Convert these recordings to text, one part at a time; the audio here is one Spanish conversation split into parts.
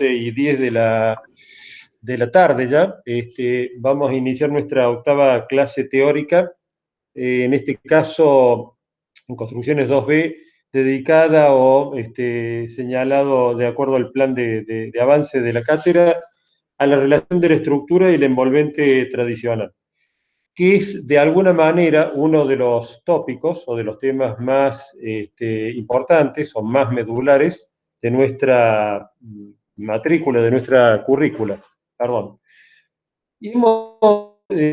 12:10 de la tarde ya. Vamos a iniciar nuestra octava clase teórica, en este caso en construcciones 2B, dedicada o señalado de acuerdo al plan de avance de la cátedra a la relación de la estructura y la envolvente tradicional, que es de alguna manera uno de los tópicos o de los temas más importantes o más medulares de nuestra matrícula, de nuestra currícula. Perdón. Y en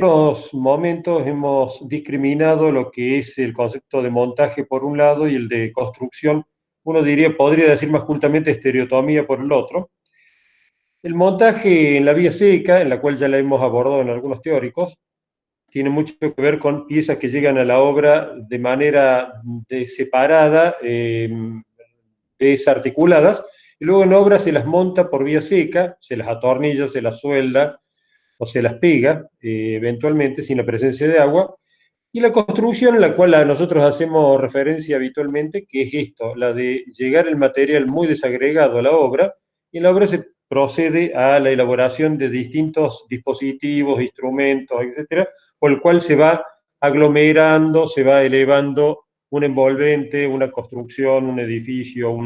unos momentos hemos discriminado lo que es el concepto de montaje por un lado y el de construcción, uno diría, podría decir más cultamente estereotomía por el otro. El montaje en la vía seca, en la cual ya la hemos abordado en algunos teóricos, tiene mucho que ver con piezas que llegan a la obra de manera separada, desarticuladas, y luego en obra se las monta por vía seca, se las atornilla, se las suelda o se las pega, eventualmente sin la presencia de agua. Y la construcción, en la cual nosotros hacemos referencia habitualmente, que es esto, la de llegar el material muy desagregado a la obra, y en la obra se procede a la elaboración de distintos dispositivos, instrumentos, etcétera, por el cual se va aglomerando, se va elevando un envolvente, una construcción, un edificio,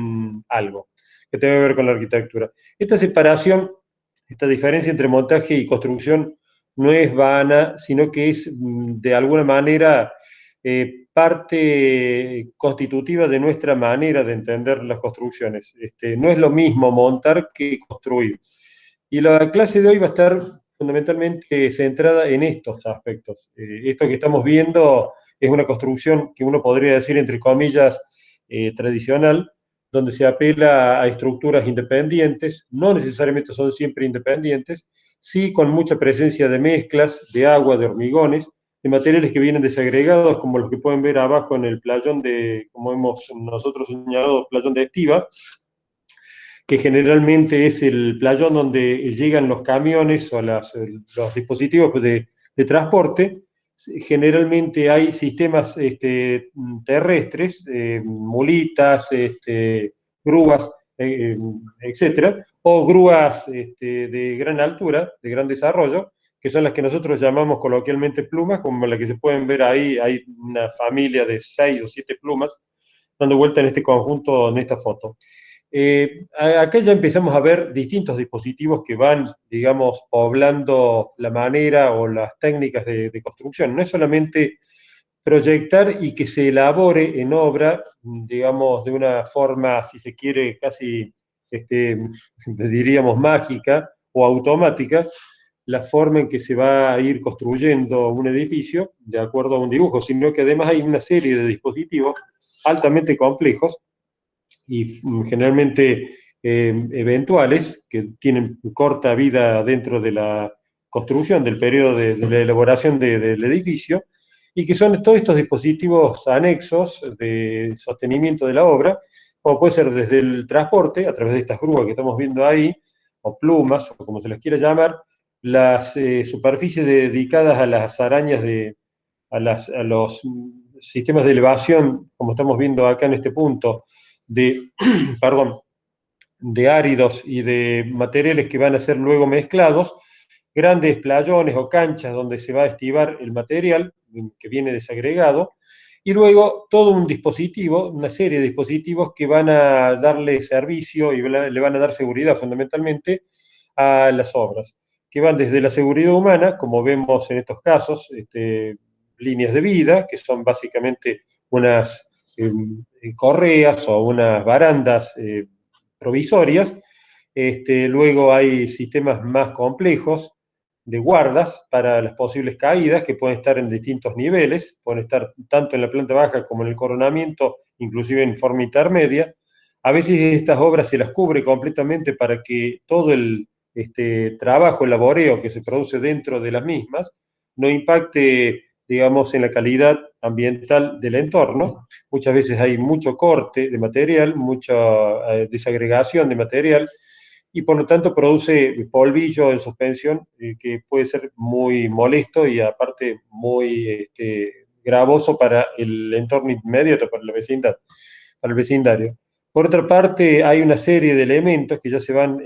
algo que tenga que ver con la arquitectura. Esta separación, esta diferencia entre montaje y construcción no es vana, sino que es de alguna manera parte constitutiva de nuestra manera de entender las construcciones. No es lo mismo montar que construir. Y la clase de hoy va a estar fundamentalmente centrada en estos aspectos. Esto que estamos viendo es una construcción que uno podría decir, entre comillas, tradicional, donde se apela a estructuras independientes, no necesariamente son siempre independientes, sí con mucha presencia de mezclas, de agua, de hormigones, de materiales que vienen desagregados, como los que pueden ver abajo en el playón como hemos nosotros señalado, playón de Estiva, que generalmente es el playón donde llegan los camiones o los dispositivos de transporte. Generalmente hay sistemas terrestres, mulitas, grúas, etcétera, o grúas de gran altura, de gran desarrollo, que son las que nosotros llamamos coloquialmente plumas, como la que se pueden ver ahí. Hay una familia de 6 o 7 plumas dando vuelta en este conjunto, en esta foto. Acá ya empezamos a ver distintos dispositivos que van, digamos, poblando la manera o las técnicas de construcción. No es solamente proyectar y que se elabore en obra, digamos, de una forma, si se quiere, casi, diríamos, mágica o automática, la forma en que se va a ir construyendo un edificio de acuerdo a un dibujo, sino que además hay una serie de dispositivos altamente complejos y generalmente eventuales, que tienen corta vida dentro de la construcción, del periodo de la elaboración del edificio, y que son todos estos dispositivos anexos de sostenimiento de la obra, como puede ser desde el transporte, a través de estas grúas que estamos viendo ahí, o plumas, o como se les quiera llamar, las superficies dedicadas a las arañas a los sistemas de elevación, como estamos viendo acá en este punto, de, perdón, de áridos y de materiales que van a ser luego mezclados, grandes playones o canchas donde se va a estivar el material que viene desagregado, y luego todo un dispositivo, una serie de dispositivos que van a darle servicio y le van a dar seguridad fundamentalmente a las obras, que van desde la seguridad humana, como vemos en estos casos, líneas de vida, que son básicamente unas correas o unas barandas provisorias. Luego hay sistemas más complejos de guardas para las posibles caídas, que pueden estar en distintos niveles, pueden estar tanto en la planta baja como en el coronamiento, inclusive en forma intermedia. A veces estas obras se las cubre completamente para que todo el trabajo, el laboreo que se produce dentro de las mismas, no impacte, digamos, en la calidad ambiental del entorno. Muchas veces hay mucho corte de material, mucha desagregación de material, y por lo tanto produce polvillo en suspensión que puede ser muy molesto y aparte muy gravoso para el entorno inmediato, para la vecindad, para el vecindario. Por otra parte, hay una serie de elementos que ya se van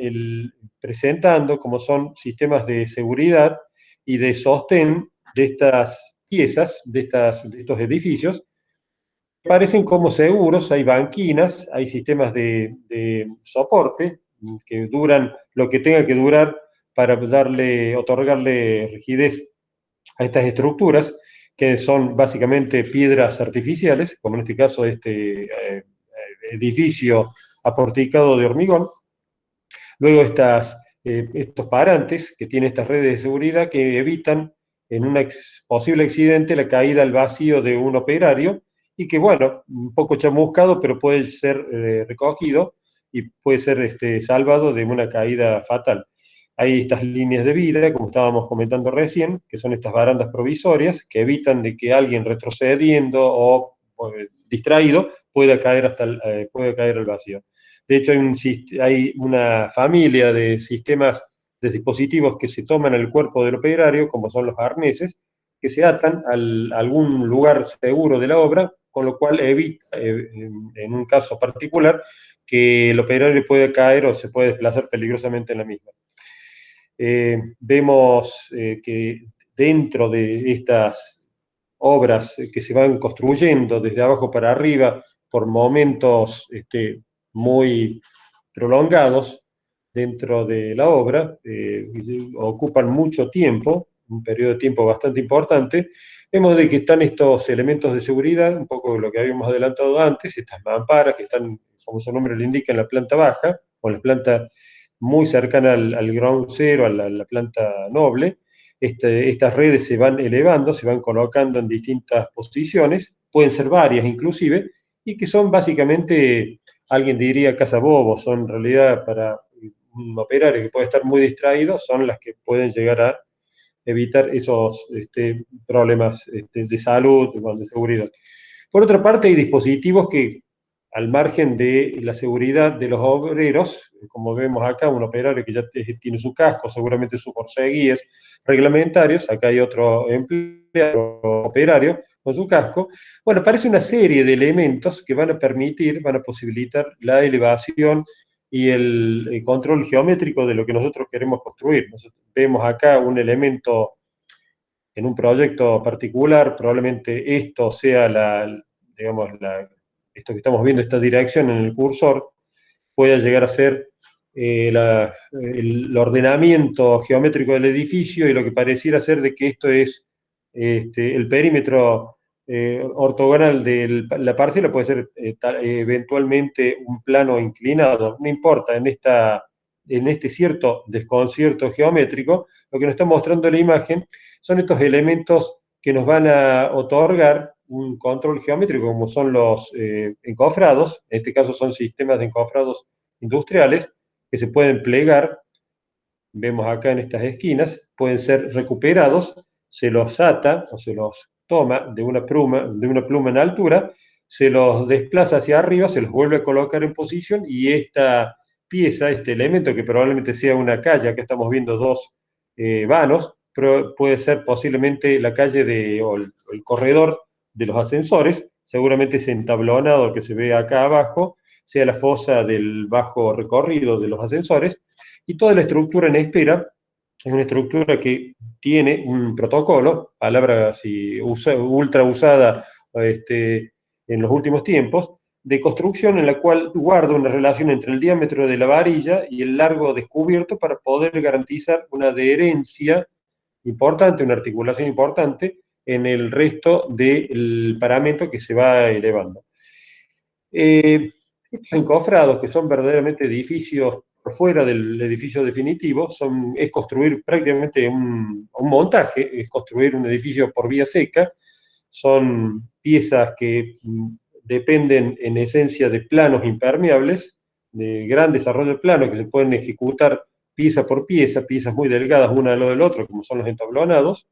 presentando, como son sistemas de seguridad y de sostén de estas piezas, de estos edificios. Parecen como seguros, hay banquinas, hay sistemas de soporte que duran lo que tenga que durar para otorgarle rigidez a estas estructuras, que son básicamente piedras artificiales, como en este caso edificio aporticado de hormigón. Luego estos parantes que tienen estas redes de seguridad que evitan en un posible accidente la caída al vacío de un operario y que, bueno, un poco chamuscado, pero puede ser recogido y puede ser salvado de una caída fatal. Hay estas líneas de vida, como estábamos comentando recién, que son estas barandas provisorias que evitan de que alguien retrocediendo o distraído pueda caer al vacío. De hecho, hay una familia de sistemas, de dispositivos que se toman el cuerpo del operario, como son los arneses, que se atan a algún lugar seguro de la obra, con lo cual evita, en un caso particular, que el operario pueda caer o se puede desplazar peligrosamente en la misma. Vemos que dentro de estas obras que se van construyendo desde abajo para arriba por momentos muy prolongados dentro de la obra, ocupan mucho tiempo, un periodo de tiempo bastante importante. Vemos de que están estos elementos de seguridad, un poco lo que habíamos adelantado antes, estas mamparas que están, como su nombre lo indica, en la planta baja, o en la planta muy cercana al ground zero, la planta noble. Estas redes se van elevando, se van colocando en distintas posiciones, pueden ser varias inclusive, y que son básicamente, alguien diría cazabobos, son en realidad para un operario que puede estar muy distraído, son las que pueden llegar a evitar esos problemas de salud, de seguridad. Por otra parte, hay dispositivos que, al margen de la seguridad de los obreros, como vemos acá, un operario que ya tiene su casco, seguramente sus borseguíes reglamentarios, acá hay otro empleado operario con su casco. Bueno, aparece una serie de elementos que van a permitir, van a posibilitar la elevación y el control geométrico de lo que nosotros queremos construir. Nosotros vemos acá un elemento en un proyecto particular, probablemente esto sea digamos, esto que estamos viendo, esta dirección en el cursor, pueda llegar a ser el ordenamiento geométrico del edificio y lo que pareciera ser de que esto es el perímetro ortogonal de la parcela, puede ser eventualmente un plano inclinado, no importa, en este cierto desconcierto geométrico, lo que nos está mostrando la imagen son estos elementos que nos van a otorgar un control geométrico, como son los encofrados, en este caso son sistemas de encofrados industriales, que se pueden plegar, vemos acá en estas esquinas, pueden ser recuperados, se los ata o se los toma de una pluma en altura, se los desplaza hacia arriba, se los vuelve a colocar en posición y esta pieza, este elemento que probablemente sea una calle, acá estamos viendo dos vanos, pero puede ser posiblemente la calle o el corredor de los ascensores, seguramente ese entablonado que se ve acá abajo, sea la fosa del bajo recorrido de los ascensores, y toda la estructura en espera es una estructura que tiene un protocolo, palabra así, ultra usada en los últimos tiempos, de construcción en la cual guarda una relación entre el diámetro de la varilla y el largo descubierto para poder garantizar una adherencia importante, una articulación importante en el resto del paramento que se va elevando. Estos encofrados, que son verdaderamente edificios por fuera del edificio definitivo, es construir prácticamente un montaje, es construir un edificio por vía seca, son piezas que dependen en esencia de planos impermeables, de gran desarrollo de planos que se pueden ejecutar pieza por pieza, piezas muy delgadas una al lado del otro, como son los entablonados,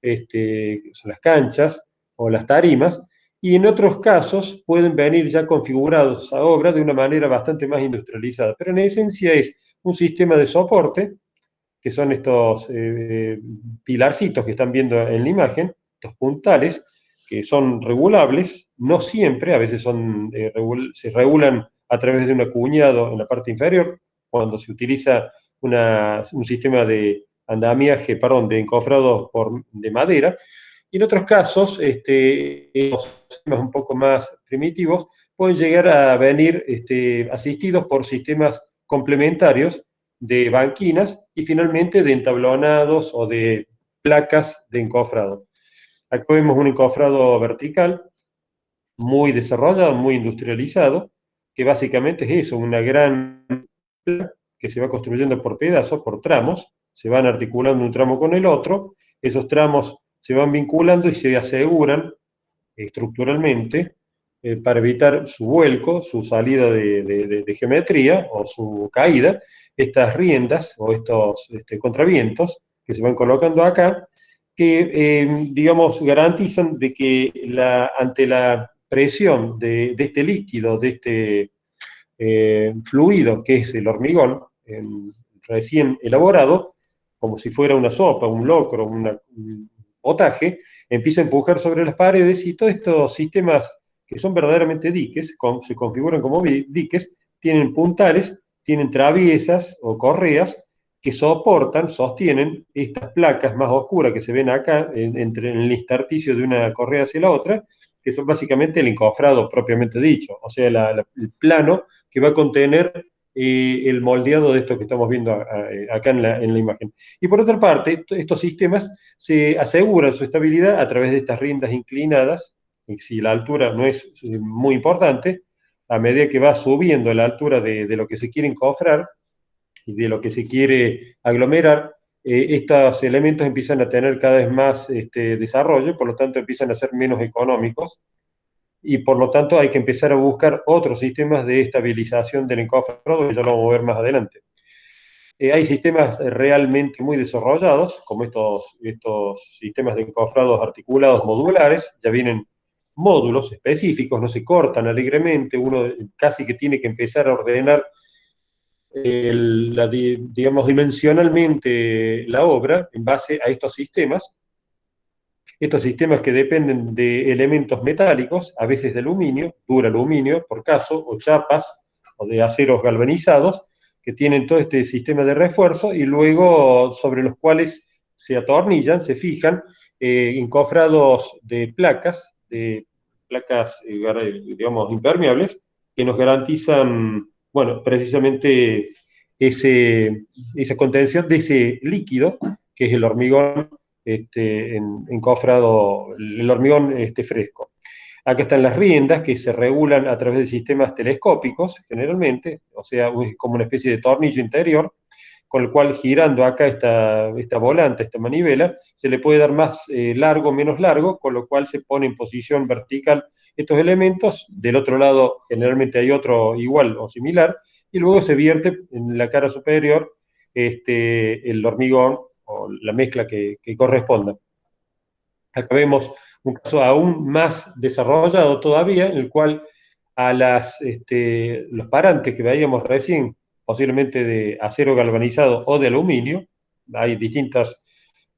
son las canchas o las tarimas, y en otros casos pueden venir ya configurados a obra de una manera bastante más industrializada. Pero en esencia es un sistema de soporte, que son estos pilarcitos que están viendo en la imagen, estos puntales, que son regulables, no siempre, a veces se regulan a través de un acuñado en la parte inferior, cuando se utiliza un sistema de andamiaje, perdón, de encofrado de madera. Y en otros casos, los sistemas un poco más primitivos pueden llegar a venir asistidos por sistemas complementarios de banquinas y finalmente de entablonados o de placas de encofrado. Aquí vemos un encofrado vertical muy desarrollado, muy industrializado, que básicamente es eso, una gran placa que se va construyendo por pedazos, por tramos, se van articulando un tramo con el otro, esos tramos se van vinculando y se aseguran estructuralmente para evitar su vuelco, su salida de geometría o su caída, estas riendas o estos contravientos que se van colocando acá, que, digamos, garantizan de que ante la presión de este líquido, de este fluido que es el hormigón recién elaborado, como si fuera una sopa, un locro, un potaje, empieza a empujar sobre las paredes y todos estos sistemas que son verdaderamente diques, se configuran como diques, tienen puntales, tienen traviesas o correas que sostienen estas placas más oscuras que se ven acá, entre el intersticio de una correa hacia la otra, que son básicamente el encofrado propiamente dicho, o sea, el plano que va a contener el moldeado de esto que estamos viendo acá en la imagen. Y por otra parte, estos sistemas se aseguran su estabilidad a través de estas riendas inclinadas, y si la altura no es muy importante, a medida que va subiendo la altura de lo que se quiere encofrar y de lo que se quiere aglomerar, estos elementos empiezan a tener cada vez más desarrollo, por lo tanto empiezan a ser menos económicos, y por lo tanto hay que empezar a buscar otros sistemas de estabilización del encofrado, que ya lo vamos a ver más adelante. Hay sistemas realmente muy desarrollados, como estos sistemas de encofrados articulados modulares, ya vienen módulos específicos, no se cortan alegremente, uno casi que tiene que empezar a ordenar digamos, dimensionalmente la obra en base a estos sistemas que dependen de elementos metálicos, a veces de aluminio, duro aluminio por caso, o chapas, o de aceros galvanizados, que tienen todo este sistema de refuerzo y luego sobre los cuales se atornillan, se fijan, encofrados de placas digamos, impermeables, que nos garantizan, bueno, precisamente esa contención de ese líquido, que es el hormigón encofrado, el hormigón fresco. Acá están las riendas que se regulan a través de sistemas telescópicos, generalmente, o sea, como una especie de tornillo interior, con el cual girando acá esta volante, esta manivela, se le puede dar más largo, menos largo, con lo cual se pone en posición vertical estos elementos. Del otro lado, generalmente hay otro igual o similar, y luego se vierte en la cara superior el hormigón o la mezcla que corresponda. Acá vemos un caso aún más desarrollado todavía, en el cual a los parantes que veíamos recién, posiblemente de acero galvanizado o de aluminio, hay distintas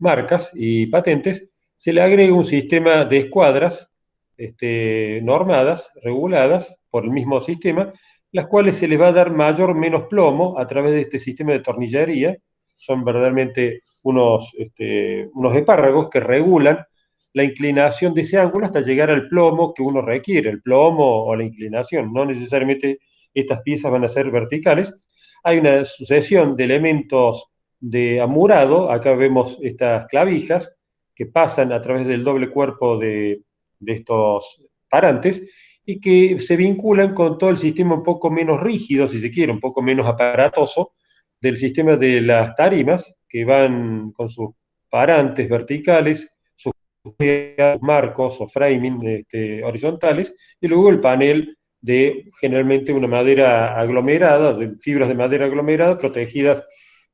marcas y patentes, se le agrega un sistema de escuadras normadas, reguladas por el mismo sistema, las cuales se les va a dar mayor o menos plomo a través de este sistema de tornillería. Son verdaderamente unos espárragos que regulan la inclinación de ese ángulo hasta llegar al plomo que uno requiere, el plomo o la inclinación. No necesariamente estas piezas van a ser verticales. Hay una sucesión de elementos de amurado. Acá vemos estas clavijas que pasan a través del doble cuerpo de estos parantes y que se vinculan con todo el sistema un poco menos rígido, si se quiere, un poco menos aparatoso, del sistema de las tarimas, que van con sus parantes verticales, sus marcos o framing horizontales, y luego el panel de generalmente una madera aglomerada, de fibras de madera aglomerada, protegidas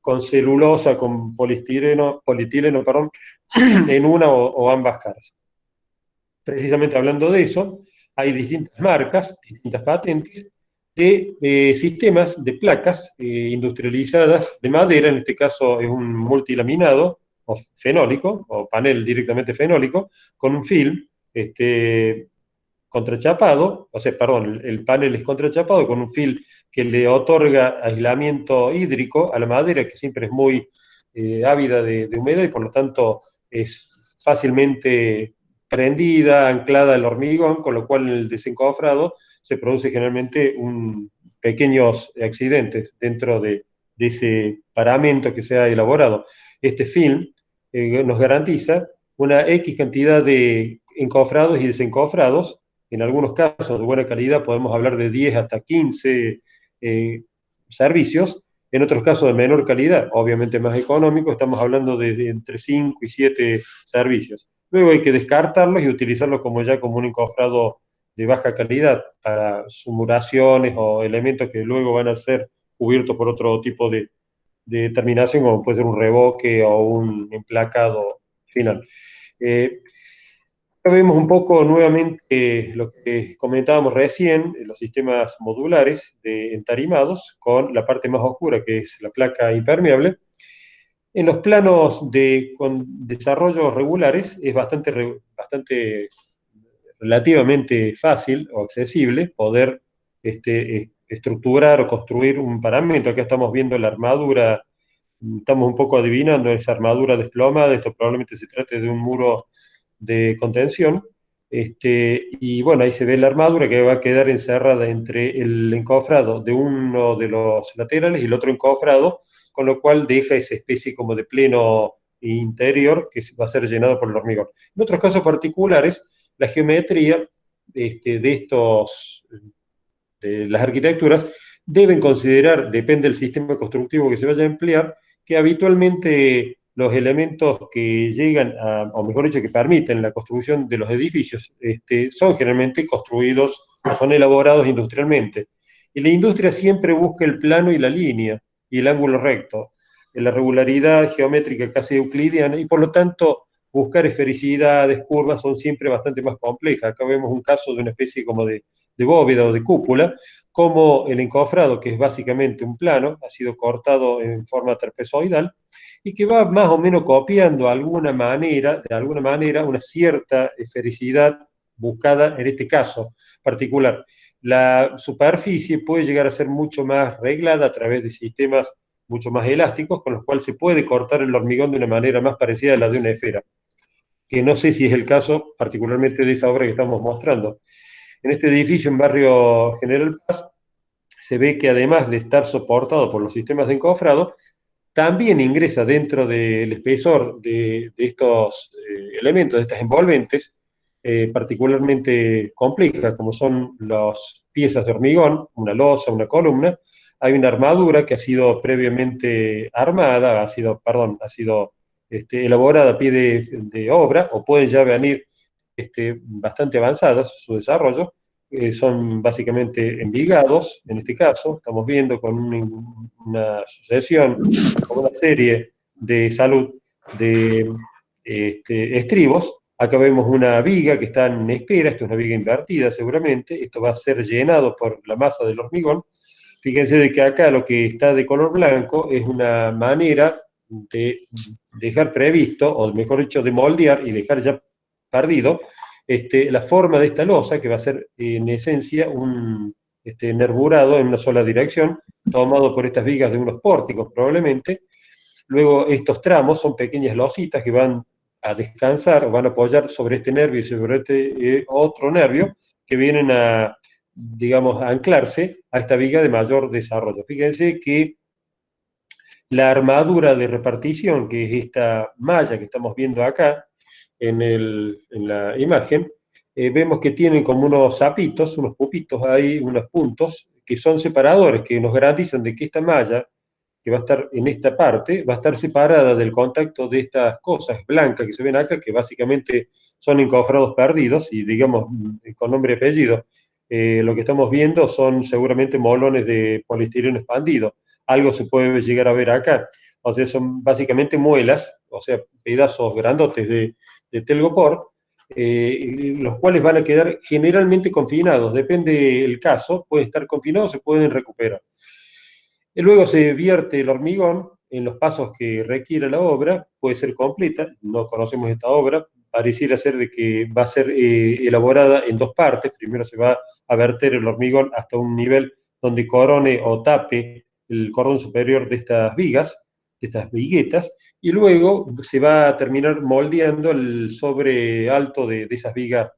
con celulosa, con polietileno, perdón, en una o ambas caras. Precisamente hablando de eso, hay distintas marcas, distintas patentes de sistemas de placas industrializadas de madera, en este caso es un multilaminado o fenólico, o panel directamente fenólico, con un film contrachapado, o sea, perdón, el panel es contrachapado con un film que le otorga aislamiento hídrico a la madera, que siempre es muy ávida de humedad y por lo tanto es fácilmente prendida, anclada al hormigón, con lo cual en el desencofrado se produce generalmente pequeños accidentes dentro de ese paramento que se ha elaborado. Este film nos garantiza una X cantidad de encofrados y desencofrados. En algunos casos de buena calidad podemos hablar de 10 hasta 15 eh, servicios. En otros casos de menor calidad, obviamente más económico, estamos hablando de entre 5 y 7 servicios. Luego hay que descartarlos y utilizarlos como ya como un encofrado de baja calidad para sumuraciones o elementos que luego van a ser cubiertos por otro tipo de terminación, como puede ser un revoque o un emplacado final. Eh, Vemos un poco nuevamente lo que comentábamos recién, los sistemas modulares entarimados con la parte más oscura que es la placa impermeable. En los planos con desarrollos regulares es bastante relativamente fácil o accesible poder estructurar o construir un paramento. Acá estamos viendo la armadura, estamos un poco adivinando esa armadura desplomada, esto probablemente se trate de un muro de contención. Y bueno, ahí se ve la armadura que va a quedar encerrada entre el encofrado de uno de los laterales y el otro encofrado, con lo cual deja esa especie como de pleno interior que va a ser llenado por el hormigón. En otros casos particulares, la geometría de de las arquitecturas deben considerar, depende del sistema constructivo que se vaya a emplear, que habitualmente los elementos que llegan o mejor dicho, que permiten la construcción de los edificios, son generalmente construidos o son elaborados industrialmente. Y la industria siempre busca el plano y la línea y el ángulo recto, la regularidad geométrica casi euclidiana, y por lo tanto buscar esfericidades, curvas son siempre bastante más complejas. Acá vemos un caso de una especie como de bóveda o de cúpula, como el encofrado, que es básicamente un plano, ha sido cortado en forma trapezoidal, y que va más o menos copiando de alguna manera, una cierta esfericidad buscada en este caso particular. La superficie puede llegar a ser mucho más reglada a través de sistemas mucho más elásticos, con los cuales se puede cortar el hormigón de una manera más parecida a la de una esfera, que no sé si es el caso particularmente de esta obra que estamos mostrando. En este edificio en barrio General Paz se ve que además de estar soportado por los sistemas de encofrado, también ingresa dentro del espesor de estos elementos, de estas envolventes, particularmente complejas, como son las piezas de hormigón, una losa, una columna. Hay una armadura que ha sido previamente armada, ha sido elaborada a pie de obra, o pueden ya venir bastante avanzadas su desarrollo. Son básicamente envigados, en este caso, estamos viendo con una sucesión, con una serie de salud de estribos. Acá vemos una viga que está en espera, esto es una viga invertida seguramente, esto va a ser llenado por la masa del hormigón. Fíjense de que acá lo que está de color blanco es una manera de dejar previsto, o mejor dicho, de moldear y dejar ya perdido la forma de esta losa, que va a ser en esencia un nervurado en una sola dirección, tomado por estas vigas de unos pórticos probablemente. Luego estos tramos son pequeñas lositas que van a descansar o van a apoyar sobre este nervio y sobre este otro nervio que vienen a, digamos, a anclarse a esta viga de mayor desarrollo. Fíjense que la armadura de repartición, que es esta malla que estamos viendo acá en la imagen, vemos que tienen como unos zapitos, unos pupitos ahí, unos puntos, que son separadores, que nos garantizan de que esta malla, que va a estar en esta parte, va a estar separada del contacto de estas cosas blancas que se ven acá, que básicamente son encofrados perdidos, y digamos, con nombre y apellido. Lo que estamos viendo son seguramente molones de poliestireno expandido. Algo se puede llegar a ver acá. O sea, son básicamente muelas, o sea, pedazos grandotes de telgopor, los cuales van a quedar generalmente confinados. Depende del caso, pueden estar confinados, se pueden recuperar. Y luego se vierte el hormigón en los pasos que requiere la obra, puede ser completa, no conocemos esta obra, pareciera ser de que va a ser elaborada en dos partes. Primero se va a verter el hormigón hasta un nivel donde corone o tape el cordón superior de estas vigas, de estas viguetas, y luego se va a terminar moldeando el sobre alto de esas vigas,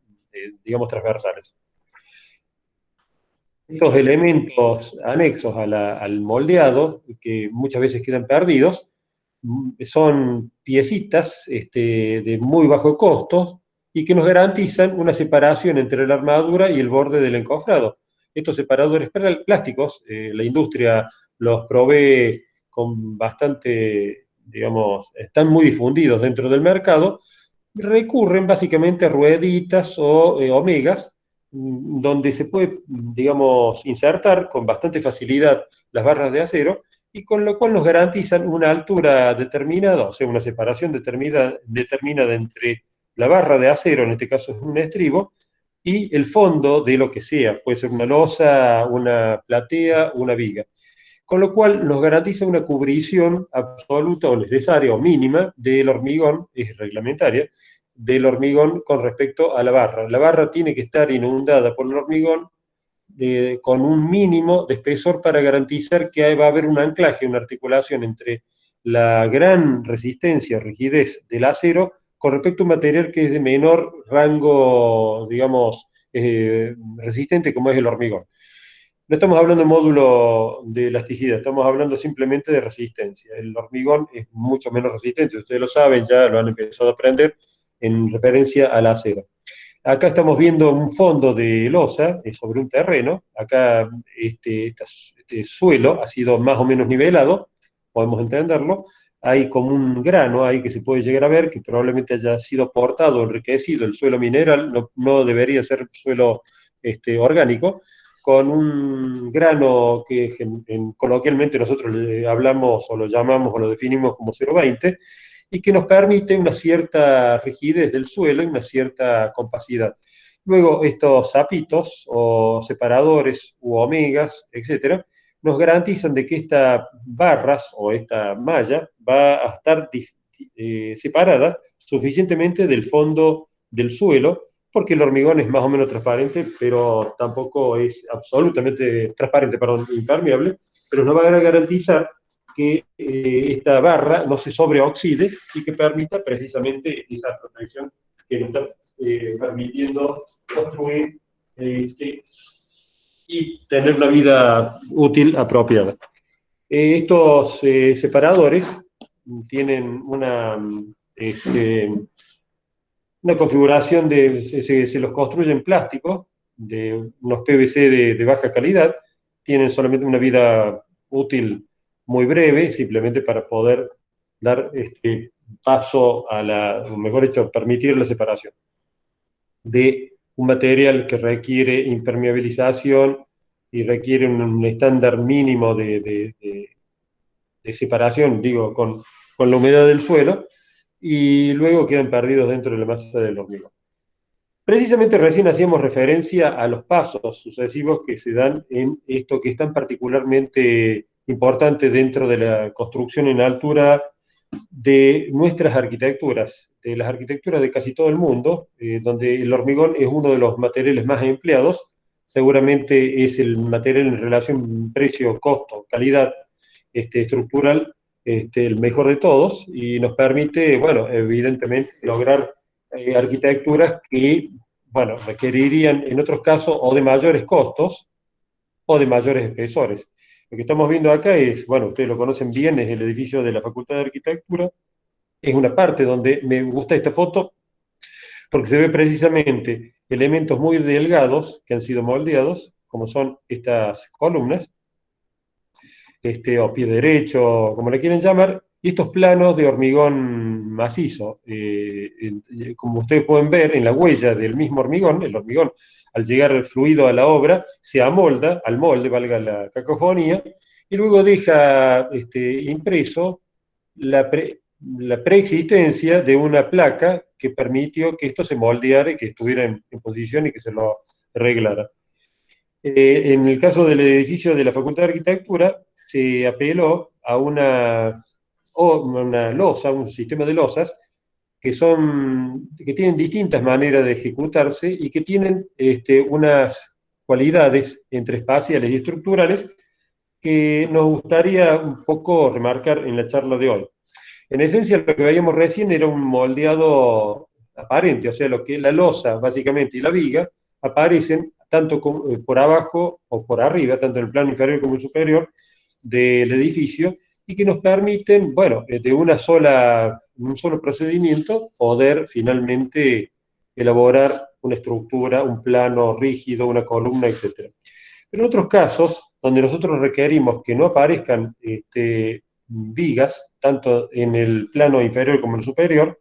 digamos, transversales. Estos elementos anexos al moldeado, que muchas veces quedan perdidos, son piecitas de muy bajo costo y que nos garantizan una separación entre la armadura y el borde del encofrado. Estos separadores plásticos, la industria los provee con bastante, digamos, están muy difundidos dentro del mercado, recurren básicamente a rueditas o omegas, donde se puede, digamos, insertar con bastante facilidad las barras de acero y con lo cual nos garantizan una altura determinada, o sea, una separación determinada entre la barra de acero, en este caso es un estribo, y el fondo de lo que sea, puede ser una losa, una platea, una viga. Con lo cual nos garantiza una cubrición absoluta o necesaria o mínima del hormigón, es reglamentaria, del hormigón con respecto a la barra. La barra tiene que estar inundada por el hormigón con un mínimo de espesor para garantizar que va a haber un anclaje, una articulación entre la gran resistencia o rigidez del acero con respecto a un material que es de menor rango, digamos, resistente como es el hormigón. No estamos hablando de módulo de elasticidad, estamos hablando simplemente de resistencia. El hormigón es mucho menos resistente, ustedes lo saben, ya lo han empezado a aprender en referencia al acero. Acá estamos viendo un fondo de losa sobre un terreno. Acá este suelo ha sido más o menos nivelado, podemos entenderlo. Hay como un grano ahí que se puede llegar a ver, que probablemente haya sido aportado, enriquecido el suelo mineral, no debería ser suelo orgánico, con un grano que coloquialmente nosotros le hablamos o lo llamamos o lo definimos como 0,20, y que nos permite una cierta rigidez del suelo y una cierta compacidad. Luego, estos zapitos o separadores u omegas, etcétera, nos garantizan de que estas barras o esta malla va a estar separada suficientemente del fondo del suelo, porque el hormigón es más o menos transparente, pero tampoco es absolutamente transparente, perdón, impermeable, pero nos va a garantizar que esta barra no se sobreoxide y que permita precisamente esa protección que nos está permitiendo construir y tener una vida útil apropiada. Estos separadores tienen una configuración se los construye en plástico, de unos PVC de baja calidad, tienen solamente una vida útil muy breve, simplemente para poder dar paso o mejor dicho, permitir la separación de un material que requiere impermeabilización y requiere un estándar mínimo de separación, digo, con la humedad del suelo, y luego quedan perdidos dentro de la masa del hormigón. Precisamente recién hacíamos referencia a los pasos sucesivos que se dan en esto que es tan particularmente importante dentro de la construcción en altura de nuestras arquitecturas, de las arquitecturas de casi todo el mundo, donde el hormigón es uno de los materiales más empleados, seguramente es el material en relación precio, costo, calidad estructural, el mejor de todos, y nos permite, bueno, evidentemente lograr arquitecturas que, bueno, requerirían en otros casos o de mayores costos o de mayores espesores. Lo que estamos viendo acá es, bueno, ustedes lo conocen bien, es el edificio de la Facultad de Arquitectura, es una parte donde me gusta esta foto porque se ve precisamente elementos muy delgados que han sido moldeados, como son estas columnas, o pie derecho, como le quieren llamar, y estos planos de hormigón macizo. Como ustedes pueden ver en la huella del mismo hormigón, el hormigón al llegar el fluido a la obra se amolda al molde, valga la cacofonía, y luego deja impreso la preexistencia de una placa que permitió que esto se moldeara y que estuviera en posición y que se lo arreglara. En el caso del edificio de la Facultad de Arquitectura, se apeló a una losa, un sistema de losas, que tienen distintas maneras de ejecutarse y que tienen unas cualidades entre espaciales y estructurales que nos gustaría un poco remarcar en la charla de hoy. En esencia, lo que veíamos recién era un moldeado aparente, o sea, lo que la losa básicamente y la viga aparecen tanto por abajo o por arriba, tanto en el plano inferior como en el superior del edificio, y que nos permiten, bueno, de un solo procedimiento, poder finalmente elaborar una estructura, un plano rígido, una columna, etc. Pero en otros casos, donde nosotros requerimos que no aparezcan vigas, tanto en el plano inferior como en el superior,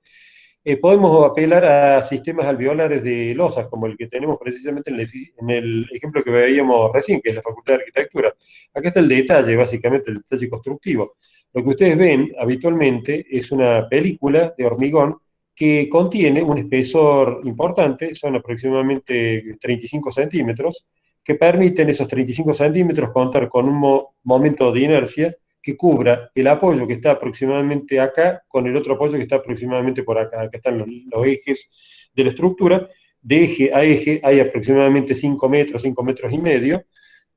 podemos apelar a sistemas alveolares de losas, como el que tenemos precisamente en el ejemplo que veíamos recién, que es la Facultad de Arquitectura. Acá está el detalle, básicamente el detalle constructivo. Lo que ustedes ven habitualmente es una película de hormigón que contiene un espesor importante, son aproximadamente 35 centímetros, que permiten esos 35 centímetros contar con un momento de inercia que cubra el apoyo que está aproximadamente acá con el otro apoyo que está aproximadamente por acá. Acá están los ejes de la estructura. De eje a eje hay aproximadamente 5 metros, 5 metros y medio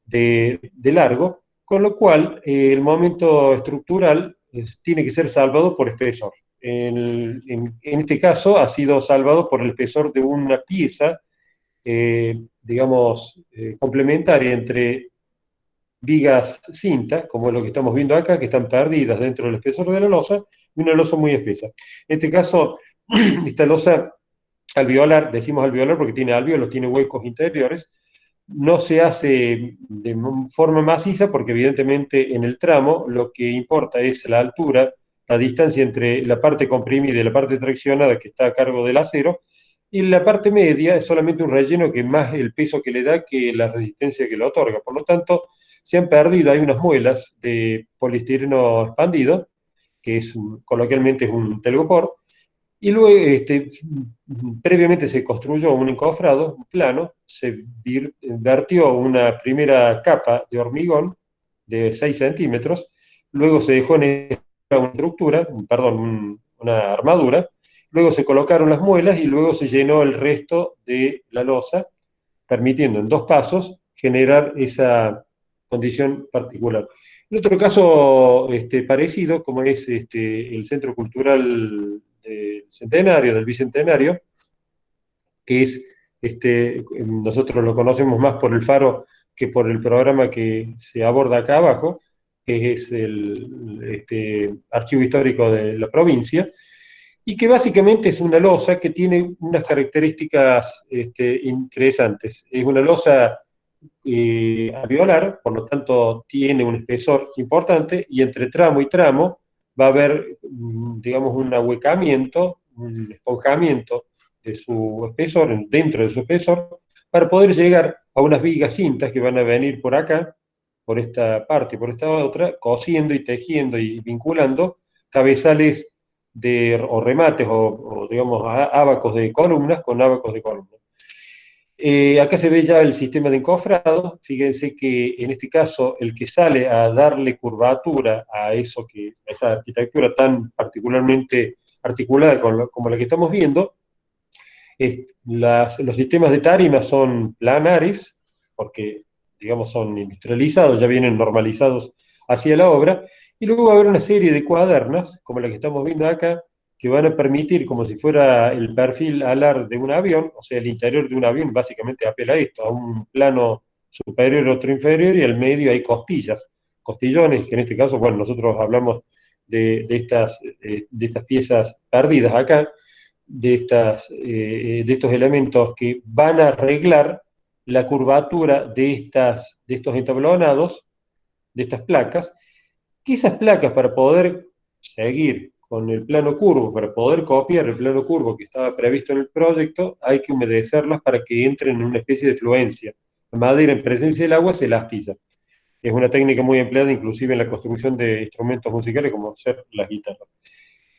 de largo, con lo cual el momento estructural tiene que ser salvado por espesor. En este caso ha sido salvado por el espesor de una pieza, digamos, complementaria entre vigas cinta, como es lo que estamos viendo acá, que están perdidas dentro del espesor de la losa, y una losa muy espesa. En este caso, esta losa alveolar, decimos alveolar porque tiene alvéolos, tiene huecos interiores, no se hace de forma maciza porque evidentemente en el tramo lo que importa es la altura, la distancia entre la parte comprimida y la parte traccionada que está a cargo del acero, y la parte media es solamente un relleno que más el peso que le da que la resistencia que le otorga. Por lo tanto, se han perdido, hay unas muelas de poliestireno expandido, que coloquialmente es un telgopor, y luego, previamente se construyó un encofrado, un plano, se vertió una primera capa de hormigón de 6 centímetros, luego se dejó en una estructura, perdón, una armadura, luego se colocaron las muelas y luego se llenó el resto de la losa, permitiendo en 2 pasos generar esa condición particular. En otro caso parecido, como es el Centro Cultural del Centenario, del Bicentenario, que es, nosotros lo conocemos más por el Faro que por el programa que se aborda acá abajo, que es el Archivo Histórico de la provincia, y que básicamente es una losa que tiene unas características interesantes. Es una losa alveolar, por lo tanto tiene un espesor importante, y entre tramo y tramo va a haber, digamos, un ahuecamiento, un esponjamiento de su espesor, dentro de su espesor, para poder llegar a unas vigas cintas que van a venir por acá, por esta parte y por esta otra, cosiendo y tejiendo y vinculando cabezales o remates o digamos, ábacos de columnas con ábacos de columnas. Acá se ve ya el sistema de encofrado. Fíjense que en este caso el que sale a darle curvatura a esa arquitectura tan particularmente articulada como la que estamos viendo, los sistemas de tarima son planares, porque digamos son industrializados, ya vienen normalizados hacia la obra, y luego va a haber una serie de cuadernas, como la que estamos viendo acá, que van a permitir, como si fuera el perfil alar de un avión, o sea, el interior de un avión básicamente apela a esto, a un plano superior, otro inferior, y al medio hay costillas, costillones, que en este caso, bueno, nosotros hablamos de estas piezas perdidas acá, de estos elementos que van a arreglar la curvatura de estos entablonados, de estas placas, que esas placas para poder seguir con el plano curvo, para poder copiar el plano curvo que estaba previsto en el proyecto, hay que humedecerlas para que entren en una especie de fluencia. La madera en presencia del agua se elastiza. Es una técnica muy empleada inclusive en la construcción de instrumentos musicales como ser las guitarras.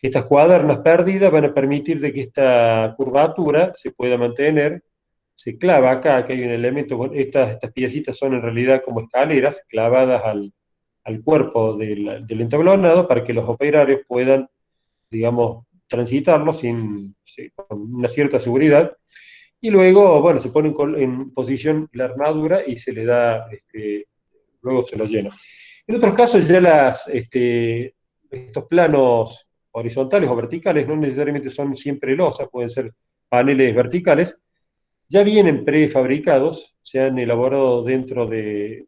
Estas cuadernas perdidas van a permitir de que esta curvatura se pueda mantener. Se clava acá, que hay un elemento, estas piecitas son en realidad como escaleras clavadas al cuerpo del entablonado para que los operarios puedan, digamos, transitarlo con una cierta seguridad, y luego, bueno, se pone en posición la armadura y se le da, luego se lo llena. En otros casos ya estos planos horizontales o verticales no necesariamente son siempre losas, pueden ser paneles verticales, ya vienen prefabricados, se han elaborado dentro de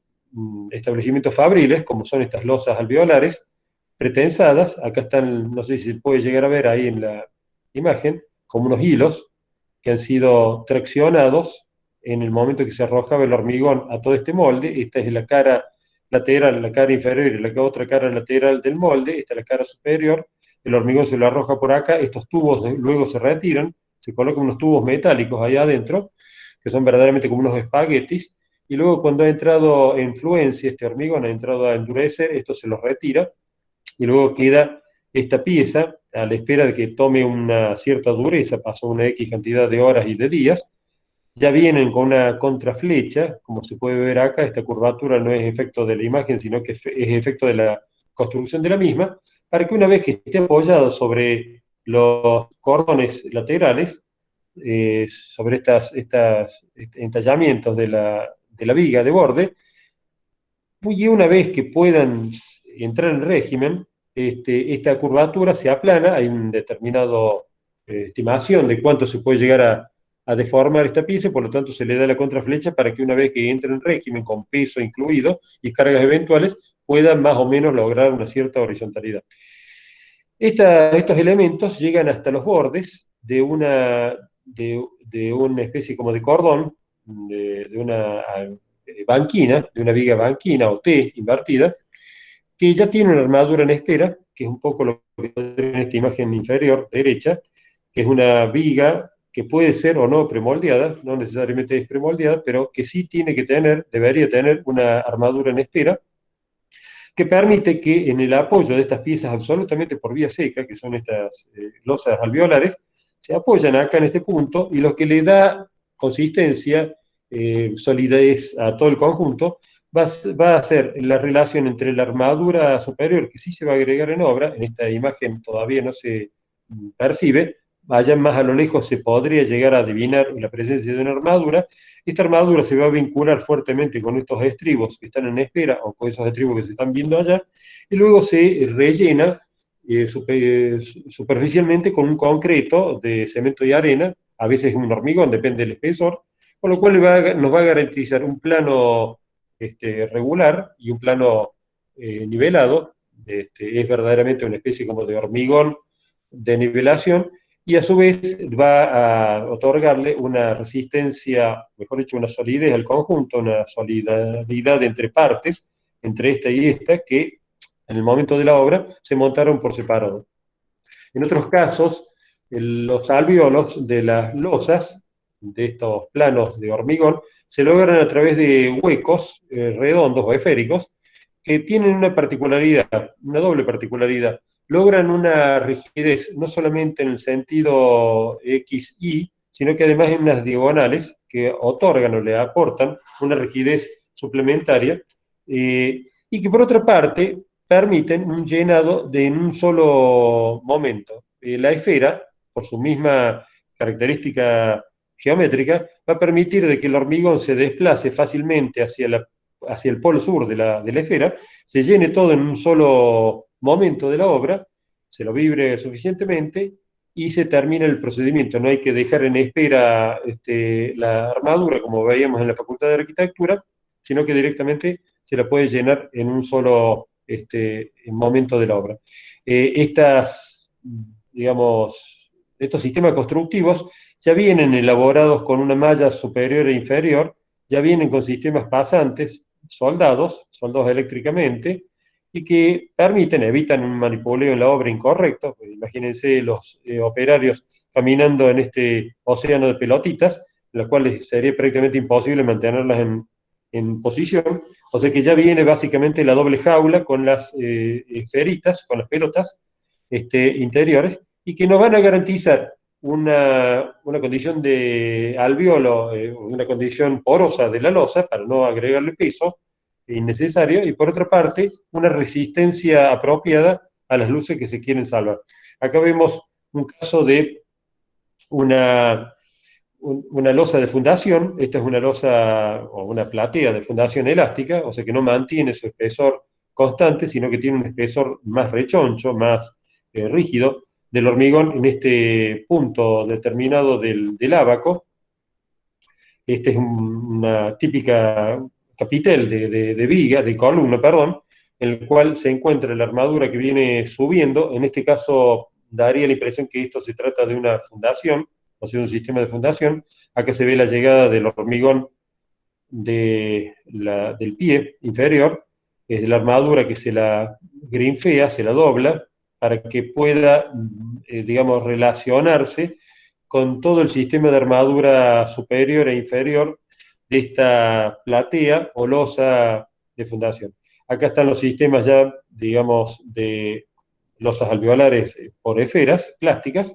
establecimientos fabriles, como son estas losas alveolares, pretensadas. Acá están, no sé si se puede llegar a ver ahí en la imagen, como unos hilos que han sido traccionados en el momento que se arrojaba el hormigón a todo este molde. Esta es la cara lateral, la cara inferior y la otra cara lateral del molde. Esta es la cara superior. El hormigón se lo arroja por acá, estos tubos luego se retiran, se colocan unos tubos metálicos ahí adentro, que son verdaderamente como unos espaguetis, y luego cuando ha entrado en fluencia este hormigón, ha entrado a endurecer, esto se lo retira, y luego queda esta pieza a la espera de que tome una cierta dureza, pasó una X cantidad de horas y de días, ya vienen con una contraflecha, como se puede ver acá, esta curvatura no es efecto de la imagen, sino que es efecto de la construcción de la misma, para que una vez que esté apoyado sobre los cordones laterales, sobre estos entallamientos de la viga de borde, y una vez que puedan entrar en régimen, esta curvatura se aplana, hay una determinada estimación de cuánto se puede llegar a deformar esta pieza, por lo tanto se le da la contraflecha para que una vez que entre en régimen con peso incluido y cargas eventuales, puedan más o menos lograr una cierta horizontalidad. Estos elementos llegan hasta los bordes de una especie como de cordón, de una banquina, de una viga banquina o T invertida, que ya tiene una armadura en espera, que es un poco lo que en esta imagen inferior derecha, que es una viga que puede ser o no premoldeada, no necesariamente es premoldeada, pero que sí tiene que tener, debería tener una armadura en espera, que permite que en el apoyo de estas piezas absolutamente por vía seca, que son estas losas alveolares, se apoyan acá en este punto, y lo que le da consistencia, solidez a todo el conjunto, va a ser la relación entre la armadura superior, que sí se va a agregar en obra, en esta imagen todavía no se percibe, allá más a lo lejos se podría llegar a adivinar la presencia de una armadura. Esta armadura se va a vincular fuertemente con estos estribos que están en espera, o con esos estribos que se están viendo allá, y luego se rellena superficialmente con un concreto de cemento y arena, a veces un hormigón, depende del espesor, con lo cual nos va a garantizar un plano regular y un plano nivelado. Es verdaderamente una especie como de hormigón de nivelación, y a su vez va a otorgarle una resistencia, mejor dicho, una solidez al conjunto, una solidaridad entre partes, entre esta y esta, que en el momento de la obra se montaron por separado. En otros casos, los alvéolos de las losas, de estos planos de hormigón, se logran a través de huecos redondos o esféricos, que tienen una particularidad, una doble particularidad. Logran una rigidez no solamente en el sentido XY, sino que además en unas diagonales que otorgan o le aportan una rigidez suplementaria, y que por otra parte permiten un llenado en un solo momento. La esfera, por su misma característica geométrica, va a permitir de que el hormigón se desplace fácilmente hacia el polo sur de la esfera, se llene todo en un solo momento de la obra, se lo vibre suficientemente y se termina el procedimiento. No hay que dejar en espera la armadura, como veíamos en la Facultad de Arquitectura, sino que directamente se la puede llenar en un solo momento de la obra. Digamos, estos sistemas constructivos ya vienen elaborados con una malla superior e inferior, ya vienen con sistemas pasantes, soldados eléctricamente, y que evitan un manipuleo en la obra incorrecto. Imagínense los operarios caminando en este océano de pelotitas, en las cuales sería prácticamente imposible mantenerlas en posición. O sea que ya viene básicamente la doble jaula con las esferitas, con las pelotas interiores, y que nos van a garantizar una condición de alvéolo, una condición porosa de la losa, para no agregarle peso innecesario, y por otra parte, una resistencia apropiada a las luces que se quieren salvar. Acá vemos un caso de una losa de fundación. Esta es una losa o una platea de fundación elástica, o sea que no mantiene su espesor constante, sino que tiene un espesor más rechoncho, más rígido del hormigón en este punto determinado del ábaco. Este es una típica capitel de viga, de columna, perdón, en el cual se encuentra la armadura que viene subiendo. En este caso daría la impresión que esto se trata de una fundación, o sea, un sistema de fundación. Acá se ve la llegada del hormigón del pie inferior, de la armadura que se la grinfea, se la dobla, para que pueda, digamos, relacionarse con todo el sistema de armadura superior e inferior de esta platea o losa de fundación. Acá están los sistemas ya, digamos, de losas alveolares por esferas plásticas.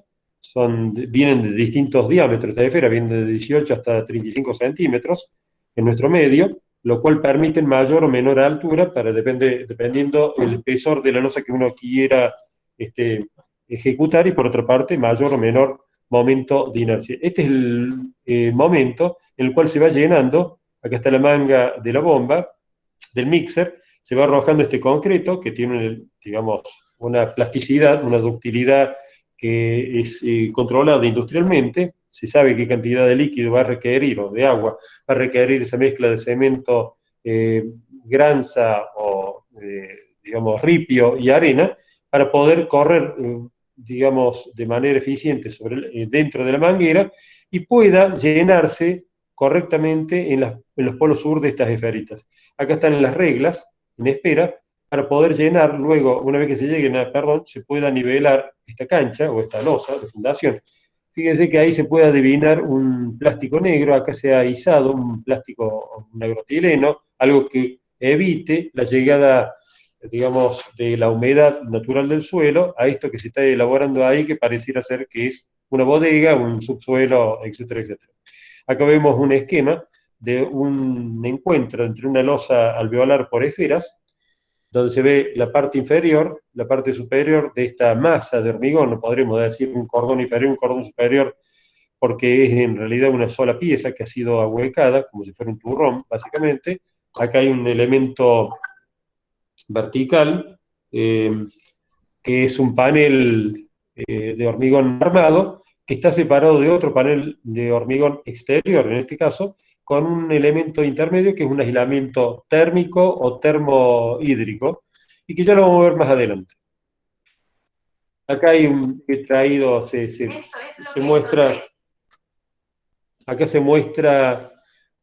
Vienen de distintos diámetros de esfera, vienen de 18 hasta 35 centímetros en nuestro medio, lo cual permite mayor o menor altura dependiendo el espesor de la losa que uno quiera ejecutar, y por otra parte, mayor o menor momento de inercia. Este es el momento en el cual se va llenando. Acá está la manga de la bomba, del mixer, se va arrojando este concreto que tiene, digamos, una plasticidad, una ductilidad que es controlada industrialmente. Se sabe qué cantidad de líquido va a requerir, o de agua, va a requerir esa mezcla de cemento, granza o, digamos, ripio y arena, para poder correr, digamos, de manera eficiente dentro de la manguera, y pueda llenarse correctamente en los polos sur de estas esferitas. Acá están las reglas en espera para poder llenar luego, una vez que se lleguen perdón, se pueda nivelar esta cancha o esta losa de fundación. Fíjense que ahí se puede adivinar un plástico negro. Acá se ha izado un plástico, un agroetileno, algo que evite la llegada, digamos, de la humedad natural del suelo a esto que se está elaborando ahí, que pareciera ser que es una bodega, un subsuelo, etcétera, etcétera. Acá vemos un esquema de un encuentro entre una losa alveolar por esferas, donde se ve la parte inferior, la parte superior de esta masa de hormigón. No podremos decir un cordón inferior, un cordón superior, porque es en realidad una sola pieza que ha sido ahuecada, como si fuera un turrón, básicamente. Acá hay un elemento vertical, que es un panel de hormigón armado, que está separado de otro panel de hormigón exterior, en este caso, con un elemento intermedio que es un aislamiento térmico o termohídrico, y que ya lo vamos a ver más adelante. Acá hay he traído, se muestra, acá se muestra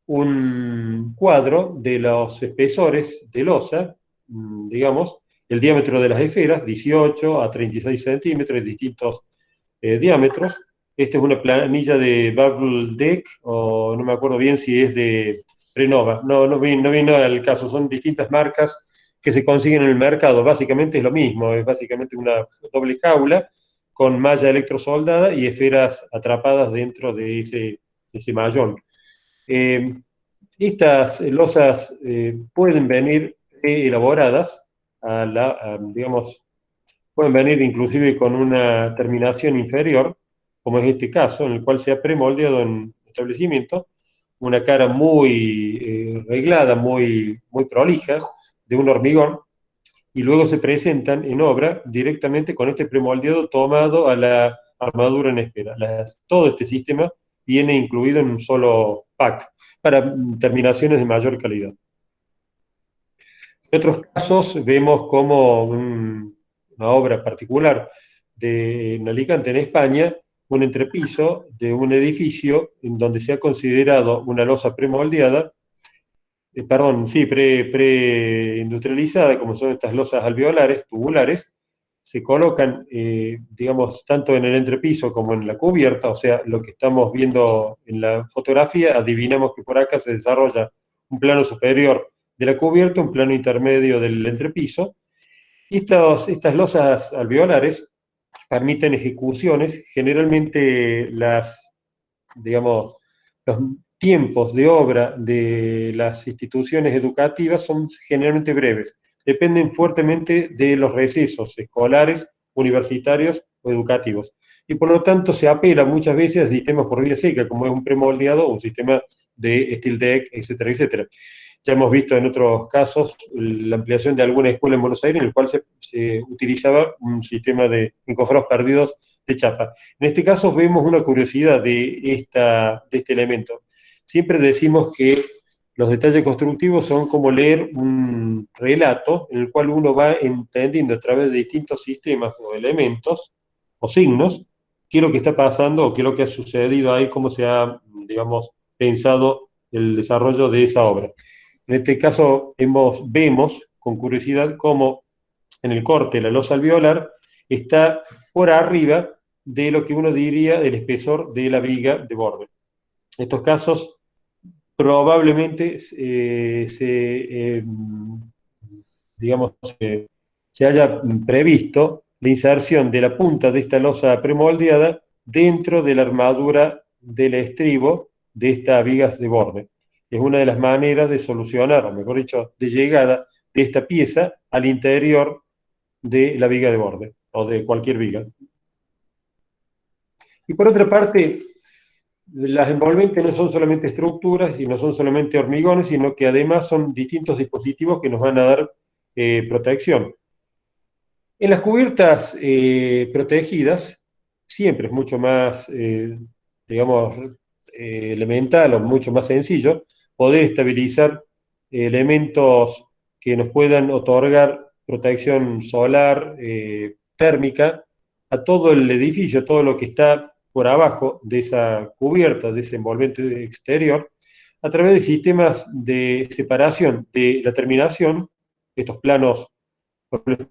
un cuadro de los espesores de losa, digamos, el diámetro de las esferas, 18 a 36 centímetros, distintos diámetros. Esta es una planilla de Bubble Deck, o no me acuerdo bien si es de Renova. No vino al caso, son distintas marcas que se consiguen en el mercado. Básicamente es lo mismo, es básicamente una doble jaula con malla electrosoldada y esferas atrapadas dentro de ese mallón. Estas losas pueden venir elaboradas, digamos, pueden venir inclusive con una terminación inferior, como es este caso, en el cual se ha premoldeado en establecimiento una cara muy reglada, muy prolija, de un hormigón, y luego se presentan en obra directamente con este premoldeado tomado a la armadura en espera. Todo este sistema viene incluido en un solo pack para terminaciones de mayor calidad. En otros casos vemos como una obra particular en Alicante, en España, un entrepiso de un edificio en donde se ha considerado una losa premoldeada, perdón, sí, preindustrializada, como son estas losas alveolares, tubulares. Se colocan, digamos, tanto en el entrepiso como en la cubierta, o sea, lo que estamos viendo en la fotografía, adivinamos que por acá se desarrolla un plano superior de la cubierta, un plano intermedio del entrepiso. Y estas losas alveolares permiten ejecuciones. Generalmente digamos, los tiempos de obra de las instituciones educativas son generalmente breves. Dependen fuertemente de los recesos escolares, universitarios o educativos. y por lo tanto se apela muchas veces a sistemas por vía seca, como es un premoldeado o un sistema de steel deck, etcétera, etcétera. Ya hemos visto en otros casos la ampliación de alguna escuela en Buenos Aires en el cual se utilizaba un sistema de encofrados perdidos de chapa. En este caso vemos una curiosidad de este elemento. Siempre decimos que los detalles constructivos son como leer un relato en el cual uno va entendiendo a través de distintos sistemas o elementos o signos qué es lo que está pasando o qué es lo que ha sucedido ahí, cómo se ha, digamos, pensado el desarrollo de esa obra. En este caso vemos con curiosidad cómo en el corte la losa alveolar está por arriba de lo que uno diría el espesor de la viga de borde. En estos casos probablemente digamos, se haya previsto la inserción de la punta de esta losa premoldeada dentro de la armadura del estribo de estas vigas de borde. Es una de las maneras de solucionar, o mejor dicho, de llegada de esta pieza al interior de la viga de borde, o de cualquier viga. Y por otra parte, las envolventes no son solamente estructuras y no son solamente hormigones, sino que además son distintos dispositivos que nos van a dar protección. En las cubiertas protegidas, siempre es mucho más, digamos, elemental o mucho más sencillo poder estabilizar elementos que nos puedan otorgar protección solar, térmica, a todo el edificio, todo lo que está por abajo de esa cubierta, de ese envolvente exterior, a través de sistemas de separación de la terminación, estos planos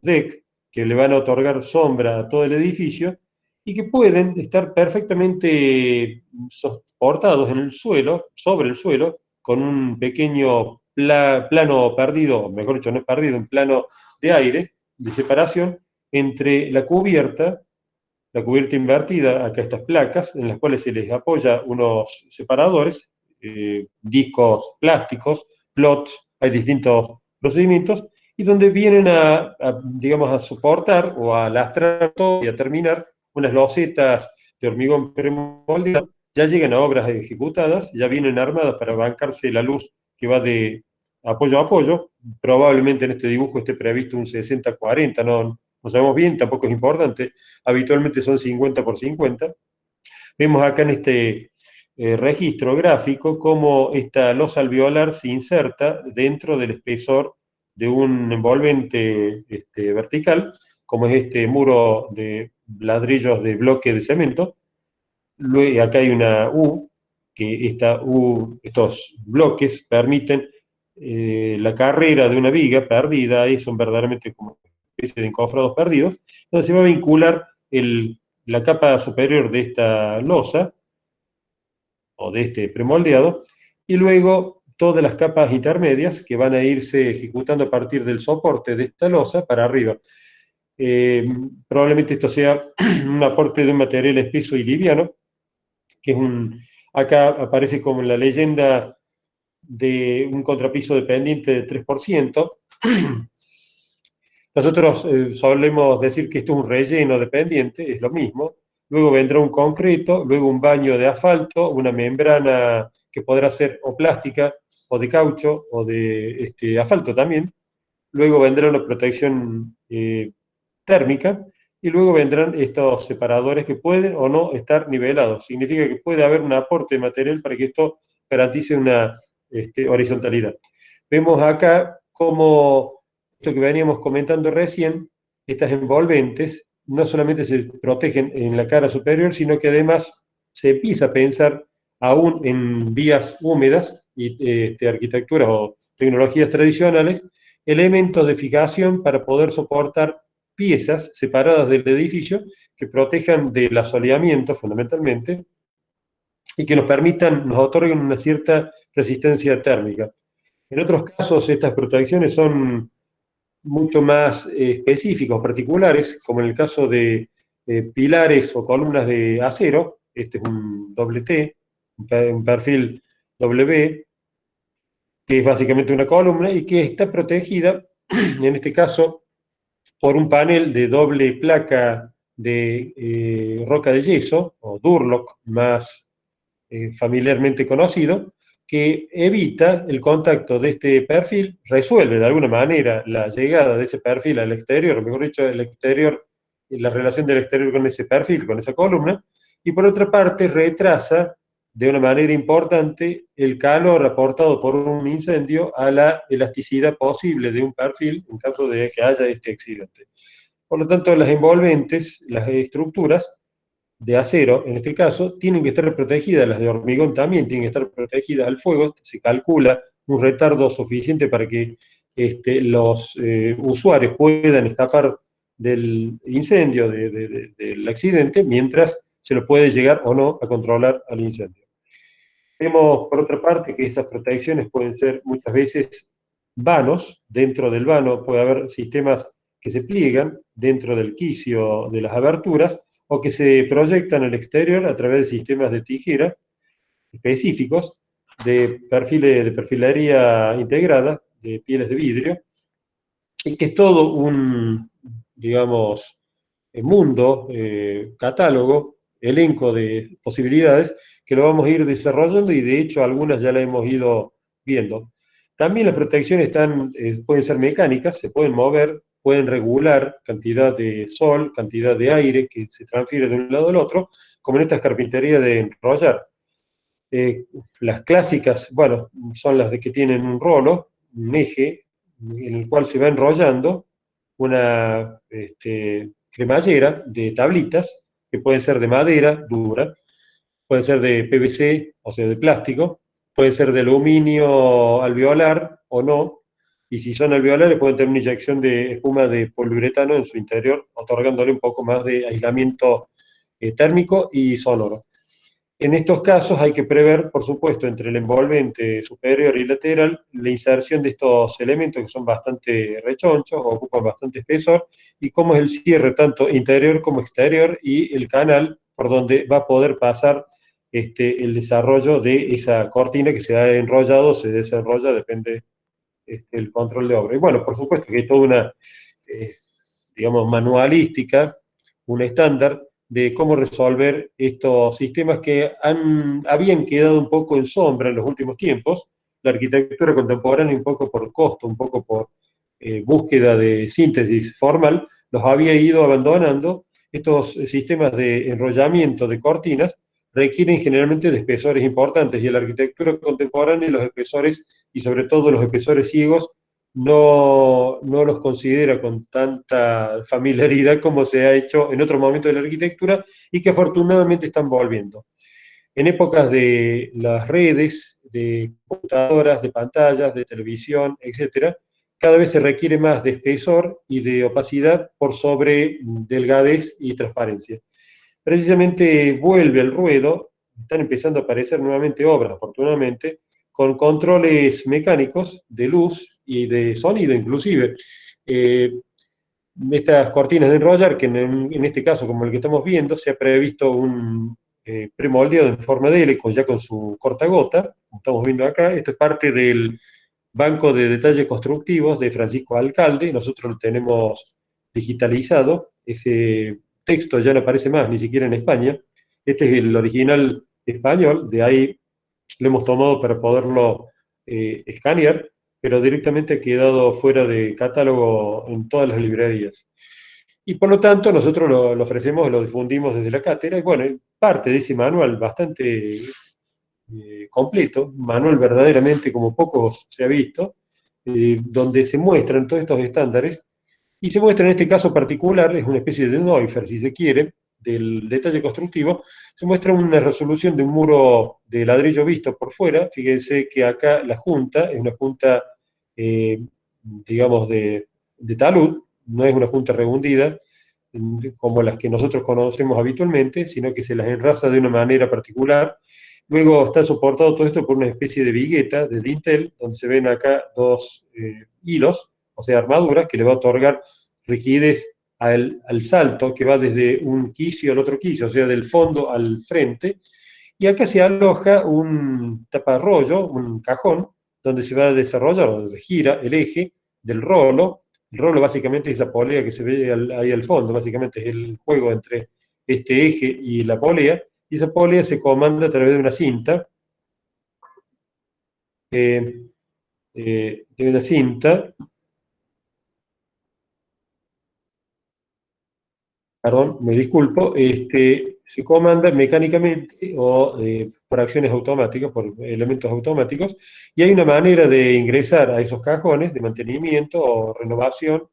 deck, que le van a otorgar sombra a todo el edificio y que pueden estar perfectamente soportados en el suelo, sobre el suelo, con un pequeño plano perdido, mejor dicho, no es perdido, un plano de aire, de separación, entre la cubierta invertida, acá estas placas, en las cuales se les apoya unos separadores, discos plásticos, plots, hay distintos procedimientos, y donde vienen digamos, a soportar o a lastrar todo y a terminar unas losetas de hormigón premoldeado, ya llegan a obras ejecutadas, ya vienen armadas para bancarse la luz que va de apoyo a apoyo, probablemente en este dibujo esté previsto un 60-40, no sabemos bien, tampoco es importante, habitualmente son 50 por 50. Vemos acá en este registro gráfico cómo esta losa alveolar se inserta dentro del espesor de un envolvente vertical, como es este muro de ladrillos de bloque de cemento. Luego, acá hay una U, que estos bloques permiten la carrera de una viga perdida, y son verdaderamente como una especie de encofrados perdidos, donde se va a vincular la capa superior de esta losa, o de este premoldeado, y luego todas las capas intermedias que van a irse ejecutando a partir del soporte de esta losa para arriba. Probablemente esto sea un aporte de un material espeso y liviano, que es acá aparece como en la leyenda de un contrapiso dependiente de 3%. Nosotros solemos decir que esto es un relleno dependiente, es lo mismo. Luego vendrá un concreto, luego un baño de asfalto, una membrana que podrá ser o plástica, o de caucho, o de asfalto también. Luego vendrá una protección térmica, y luego vendrán estos separadores que pueden o no estar nivelados. Significa que puede haber un aporte de material para que esto garantice una horizontalidad. Vemos acá cómo esto que veníamos comentando recién, estas envolventes no solamente se protegen en la cara superior, sino que además se empieza a pensar aún en vías húmedas y arquitecturas o tecnologías tradicionales, elementos de fijación para poder soportar piezas separadas del edificio que protejan del asoleamiento fundamentalmente y que nos otorguen una cierta resistencia térmica. En otros casos estas protecciones son mucho más específicas o particulares, como en el caso de pilares o columnas de acero. Este es un doble T, un perfil W, que es básicamente una columna y que está protegida, en este caso, por un panel de doble placa de roca de yeso, o Durlock más familiarmente conocido, que evita el contacto de este perfil, resuelve de alguna manera la llegada de ese perfil al exterior, o mejor dicho, el exterior, la relación del exterior con ese perfil, con esa columna, y por otra parte retrasa de una manera importante el calor aportado por un incendio a la elasticidad posible de un perfil en caso de que haya este accidente. Por lo tanto, las envolventes, las estructuras de acero, en este caso, tienen que estar protegidas, las de hormigón también tienen que estar protegidas al fuego, se calcula un retardo suficiente para que los usuarios puedan escapar del incendio, del accidente, mientras se lo puede llegar o no a controlar al incendio. Vemos, por otra parte, que estas protecciones pueden ser muchas veces vanos. Dentro del vano puede haber sistemas que se pliegan dentro del quicio de las aberturas o que se proyectan al exterior a través de sistemas de tijera específicos de perfiles de perfilería integrada, de pieles de vidrio, y que es todo un, digamos, mundo, catálogo, elenco de posibilidades que lo vamos a ir desarrollando y de hecho algunas ya las hemos ido viendo. También las protecciones pueden ser mecánicas, se pueden mover, pueden regular cantidad de sol, cantidad de aire que se transfiere de un lado al otro, como en estas carpinterías de enrollar. Las clásicas, bueno, son las de que tienen un rolo, un eje, en el cual se va enrollando una cremallera de tablitas, que pueden ser de madera dura, pueden ser de PVC, o sea, de plástico, pueden ser de aluminio alveolar o no, y si son alveolares pueden tener una inyección de espuma de poliuretano en su interior, otorgándole un poco más de aislamiento térmico y sonoro. En estos casos hay que prever, por supuesto, entre el envolvente superior y lateral, la inserción de estos elementos que son bastante rechonchos, ocupan bastante espesor, y cómo es el cierre tanto interior como exterior y el canal por donde va a poder pasar el desarrollo de esa cortina que se ha enrollado o se desarrolla, depende el control de obra. Y bueno, por supuesto que hay toda una, eh, digamos, manualística, un estándar de cómo resolver estos sistemas que habían quedado un poco en sombra en los últimos tiempos. La arquitectura contemporánea, un poco por costo, un poco por búsqueda de síntesis formal, los había ido abandonando. Estos sistemas de enrollamiento de cortinas requieren generalmente de espesores importantes y en la arquitectura contemporánea los espesores, y sobre todo los espesores ciegos, no los considera con tanta familiaridad como se ha hecho en otro momento de la arquitectura y que afortunadamente están volviendo. En épocas de las redes, de computadoras, de pantallas, de televisión, etcétera, cada vez se requiere más de espesor y de opacidad por sobre delgadez y transparencia. Precisamente vuelve al ruedo, están empezando a aparecer nuevamente obras, afortunadamente, con controles mecánicos de luz y de sonido inclusive. Eh, Estas cortinas de enrollar, que en este caso, como el que estamos viendo, se ha previsto un premoldeado en forma de L, ya con su cortagota, como estamos viendo acá. Esto es parte del Banco de Detalles Constructivos de Francisco Alcalde. Nosotros lo tenemos digitalizado. Ese texto ya no aparece más, ni siquiera en España. Este es el original español, de ahí lo hemos tomado para poderlo escanear, pero directamente ha quedado fuera de catálogo en todas las librerías. Y por lo tanto, nosotros lo ofrecemos, lo difundimos desde la cátedra, y bueno, parte de ese manual bastante completo, manual verdaderamente como pocos se ha visto, donde se muestran todos estos estándares, y se muestra en este caso particular, es una especie de Neufer, si se quiere, del detalle constructivo, se muestra una resolución de un muro de ladrillo visto por fuera. Fíjense que acá la junta es una junta, eh, digamos, de talud, no es una junta rehundida, como las que nosotros conocemos habitualmente, sino que se las enraza de una manera particular. Luego está soportado todo esto por una especie de vigueta de dintel, donde se ven acá dos hilos, o sea, armaduras, que le va a otorgar rigidez al salto que va desde un quicio al otro quicio, o sea, del fondo al frente. Y acá se aloja un taparrollo, un cajón, donde se va a desarrollar, donde gira el eje del rolo, El rolo básicamente es esa polea que se ve ahí al fondo, básicamente es el juego entre este eje y la polea, y esa polea se comanda a través de una cinta, eh, de una cinta, perdón, me disculpo, se comanda mecánicamente o por acciones automáticas, por elementos automáticos, y hay una manera de ingresar a esos cajones de mantenimiento o renovación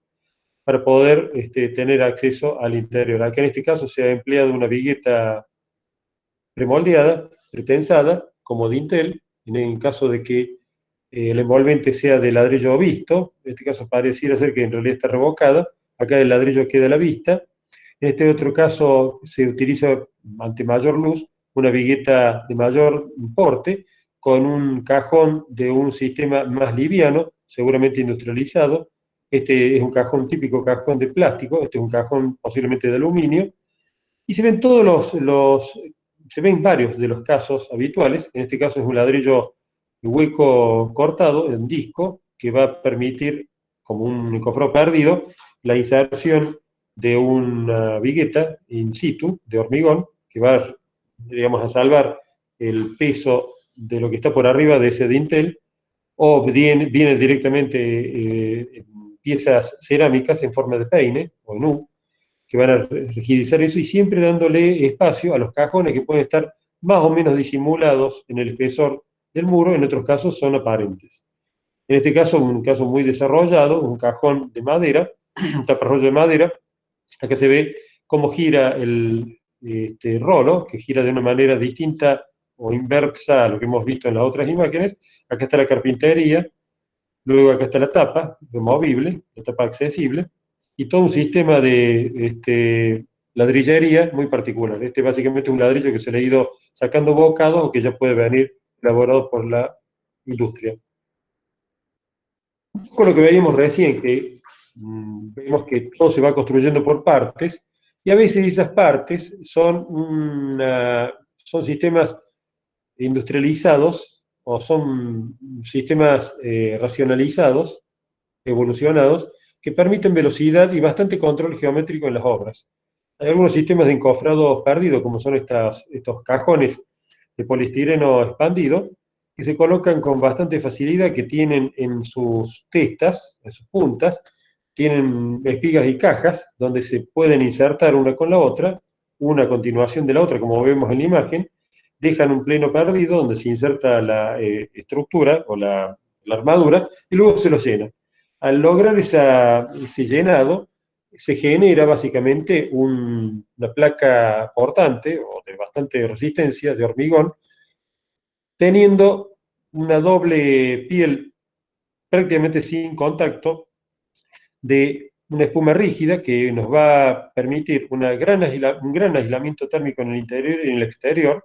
para poder tener acceso al interior. Acá en este caso se ha empleado una vigueta premoldeada, pretensada, como dintel, en caso de que el envolvente sea de ladrillo visto, en este caso pareciera ser que en realidad está revocada, acá el ladrillo queda a la vista. En este otro caso se utiliza ante mayor luz una vigueta de mayor porte con un cajón de un sistema más liviano, seguramente industrializado. Este es un cajón típico, cajón de plástico, este es un cajón posiblemente de aluminio, y se ven se ven varios de los casos habituales. En este caso es un ladrillo hueco cortado en disco que va a permitir, como un cofrado perdido, la inserción de una vigueta in situ de hormigón que va, digamos, a salvar el peso de lo que está por arriba de ese dintel, o viene directamente en piezas cerámicas en forma de peine o en U, que van a rigidizar eso y siempre dándole espacio a los cajones que pueden estar más o menos disimulados en el espesor del muro, en otros casos son aparentes. En este caso, un caso muy desarrollado, un cajón de madera, un taparrollo de madera, acá se ve cómo gira el rolo, que gira de una manera distinta o inversa a lo que hemos visto en las otras imágenes. Acá está la carpintería, luego acá está la tapa removible, la tapa accesible, y todo un sistema de ladrillería muy particular. Este básicamente es un ladrillo que se le ha ido sacando bocados o que ya puede venir elaborado por la industria. Con lo que veíamos recién, que vemos que todo se va construyendo por partes, y a veces esas partes son sistemas industrializados o son sistemas racionalizados, evolucionados, que permiten velocidad y bastante control geométrico en las obras. Hay algunos sistemas de encofrado perdido, como son estos cajones de poliestireno expandido, que se colocan con bastante facilidad, que tienen en sus testas, en sus puntas, tienen espigas y cajas donde se pueden insertar una con la otra, una a continuación de la otra, como vemos en la imagen, dejan un pleno perdido donde se inserta la estructura o la armadura y luego se lo llena. Al lograr ese llenado, se genera básicamente una placa portante o de bastante resistencia de hormigón, teniendo una doble piel prácticamente sin contacto de una espuma rígida que nos va a permitir un gran aislamiento térmico en el interior y en el exterior,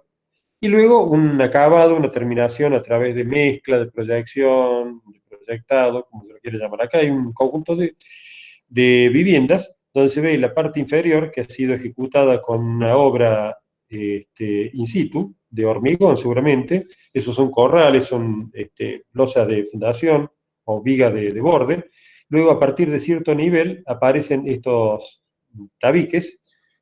y luego un acabado, una terminación a través de mezcla, de proyección, de proyectado, como se lo quiere llamar. Acá hay un conjunto de viviendas donde se ve la parte inferior que ha sido ejecutada con una obra in situ, de hormigón seguramente. Esos son corrales, son losas de fundación o vigas de borde. Luego, a partir de cierto nivel, aparecen estos tabiques,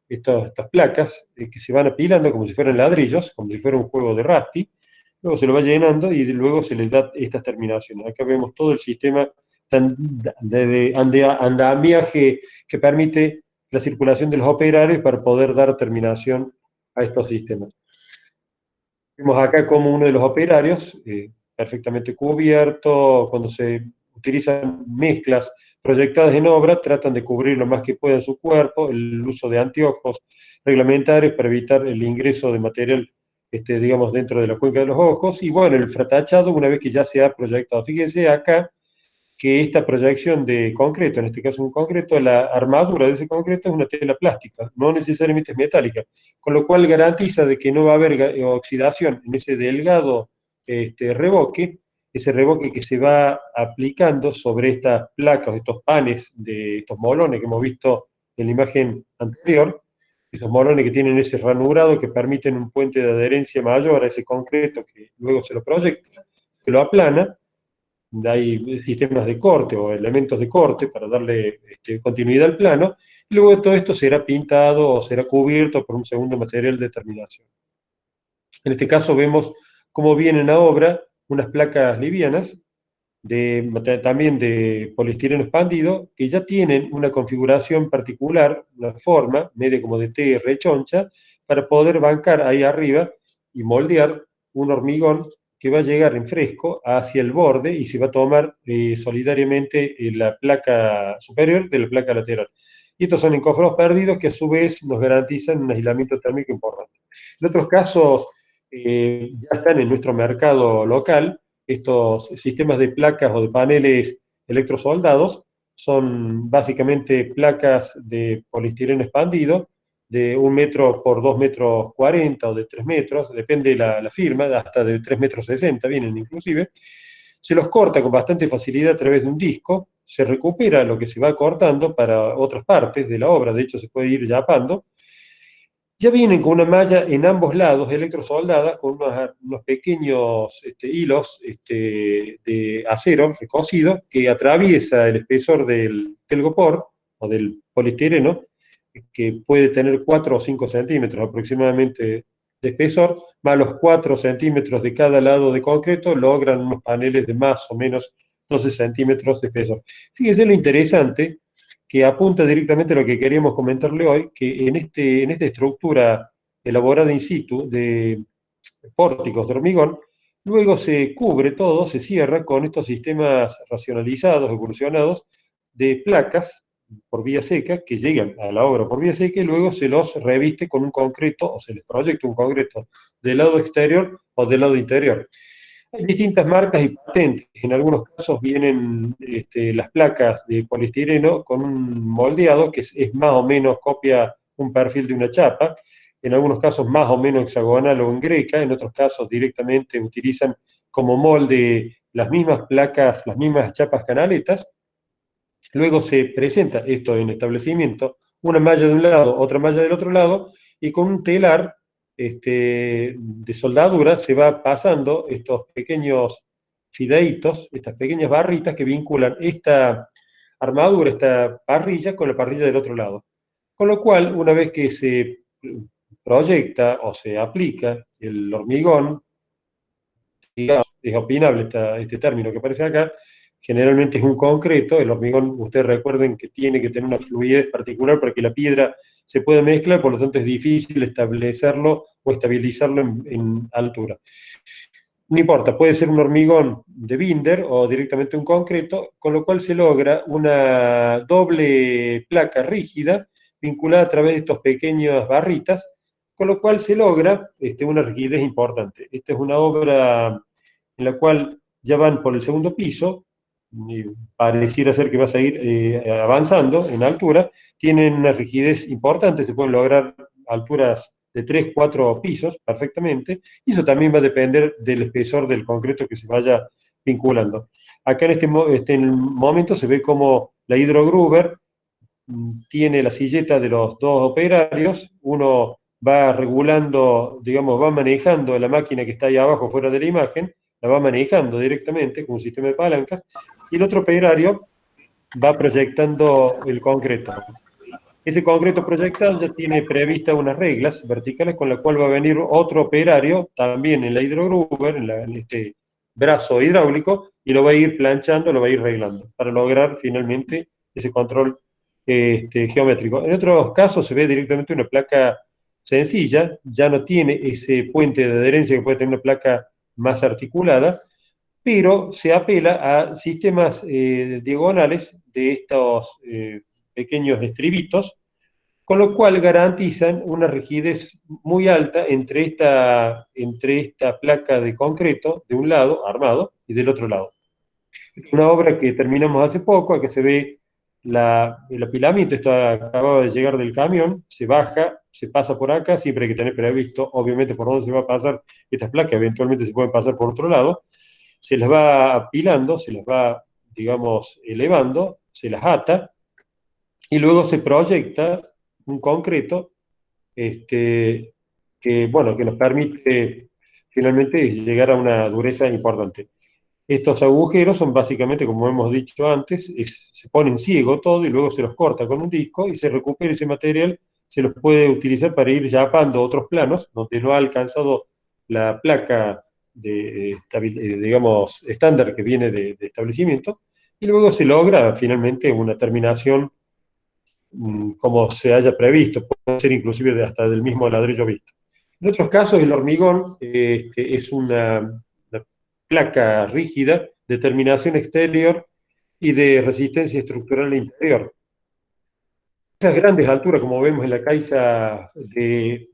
estas placas que se van apilando como si fueran ladrillos, como si fuera un juego de Rusty. Luego se lo va llenando y luego se les da estas terminaciones. Acá vemos todo el sistema de andamiaje que permite la circulación de los operarios para poder dar terminación a estos sistemas. Vemos acá como uno de los operarios, perfectamente cubierto, cuando se utilizan mezclas proyectadas en obra, tratan de cubrir lo más que puedan su cuerpo, el uso de anteojos reglamentarios para evitar el ingreso de material, digamos, dentro de la cuenca de los ojos, y bueno, el fratachado una vez que ya se ha proyectado. Fíjense acá que esta proyección de concreto, en este caso un concreto, la armadura de ese concreto es una tela plástica, no necesariamente es metálica, con lo cual garantiza de que no va a haber oxidación en ese delgado revoque, ese revoque que se va aplicando sobre estas placas, estos panes, de estos molones que hemos visto en la imagen anterior, estos molones que tienen ese ranurado que permiten un puente de adherencia mayor a ese concreto que luego se lo proyecta, se lo aplana, hay sistemas de corte o elementos de corte para darle continuidad al plano, y luego todo esto será pintado o será cubierto por un segundo material de terminación. En este caso vemos cómo vienen a obra unas placas livianas, también de poliestireno expandido, que ya tienen una configuración particular, una forma, media como de T rechoncha, para poder bancar ahí arriba y moldear un hormigón que va a llegar en fresco hacia el borde y se va a tomar solidariamente la placa superior de la placa lateral. Y estos son encofrados perdidos que a su vez nos garantizan un aislamiento térmico importante. En otros casos, ya están en nuestro mercado local estos sistemas de placas o de paneles electrosoldados. Son básicamente placas de poliestireno expandido de 1 metro por 2 metros 40 o de 3 metros, depende de la firma, hasta de 3 metros 60 vienen inclusive. Se los corta con bastante facilidad a través de un disco, se recupera lo que se va cortando para otras partes de la obra, de hecho se puede ir yapando. Ya vienen con una malla en ambos lados, electrosoldada, con unos pequeños hilos de acero recocido que atraviesa el espesor del telgopor o del poliestireno, que puede tener 4 o 5 centímetros aproximadamente de espesor, más los 4 centímetros de cada lado de concreto, logran unos paneles de más o menos 12 centímetros de espesor. Fíjense lo interesante que apunta directamente a lo que queríamos comentarle hoy, que en esta estructura elaborada in situ de pórticos de hormigón, luego se cubre todo, se cierra con estos sistemas racionalizados, evolucionados, de placas por vía seca que llegan a la obra por vía seca y luego se los reviste con un concreto o se les proyecta un concreto del lado exterior o del lado interior. Hay distintas marcas y patentes. En algunos casos vienen las placas de poliestireno con un moldeado que es más o menos copia un perfil de una chapa, en algunos casos más o menos hexagonal o en greca, en otros casos directamente utilizan como molde las mismas placas, las mismas chapas canaletas. Luego se presenta esto en establecimiento, una malla de un lado, otra malla del otro lado, y con un telar de soldadura se va pasando estos pequeños fideitos, estas pequeñas barritas que vinculan esta armadura, esta parrilla, con la parrilla del otro lado. Con lo cual, una vez que se proyecta o se aplica el hormigón, digamos, es opinable este término que aparece acá, generalmente es un concreto, el hormigón, ustedes recuerden que tiene que tener una fluidez particular para que la piedra se pueda mezclar, por lo tanto es difícil establecerlo o estabilizarlo en altura. No importa, puede ser un hormigón de binder o directamente un concreto, con lo cual se logra una doble placa rígida vinculada a través de estos pequeñas barritas, con lo cual se logra una rigidez importante. Esta es una obra en la cual ya van por el segundo piso, y pareciera ser que va a seguir avanzando en altura, tienen una rigidez importante, se pueden lograr alturas de 3, 4 pisos perfectamente, y eso también va a depender del espesor del concreto que se vaya vinculando. Acá en este momento se ve como la hidrogruber tiene la silleta de los dos operarios, uno va regulando, digamos, va manejando la máquina que está ahí abajo fuera de la imagen, la va manejando directamente con un sistema de palancas, y el otro operario va proyectando el concreto. Ese concreto proyectado ya tiene previstas unas reglas verticales con la cual va a venir otro operario, también en la hidrogruber, en este brazo hidráulico, y lo va a ir planchando, lo va a ir reglando, para lograr finalmente ese control geométrico. En otros casos se ve directamente una placa sencilla, ya no tiene ese puente de adherencia que puede tener una placa más articulada, pero se apela a sistemas diagonales de estos pequeños estribitos, con lo cual garantizan una rigidez muy alta entre esta placa de concreto de un lado, armado, y del otro lado. Una obra que terminamos hace poco, aquí se ve el apilamiento, esto acababa de llegar del camión, se baja, se pasa por acá, siempre hay que tener previsto, obviamente, por dónde se va a pasar estas placas, eventualmente se pueden pasar por otro lado, se las va apilando, se las va, digamos, elevando, se las ata, y luego se proyecta un concreto que, bueno, que nos permite finalmente llegar a una dureza importante. Estos agujeros son básicamente, como hemos dicho antes, se ponen ciego todo y luego se los corta con un disco y se recupera ese material, se los puede utilizar para ir yapando otros planos donde no ha alcanzado la placa de, digamos, estándar que viene de establecimiento, y luego se logra finalmente una terminación como se haya previsto, puede ser inclusive hasta del mismo ladrillo visto. En otros casos, el hormigón es una placa rígida de terminación exterior y de resistencia estructural interior. Esas grandes alturas, como vemos en la caixa de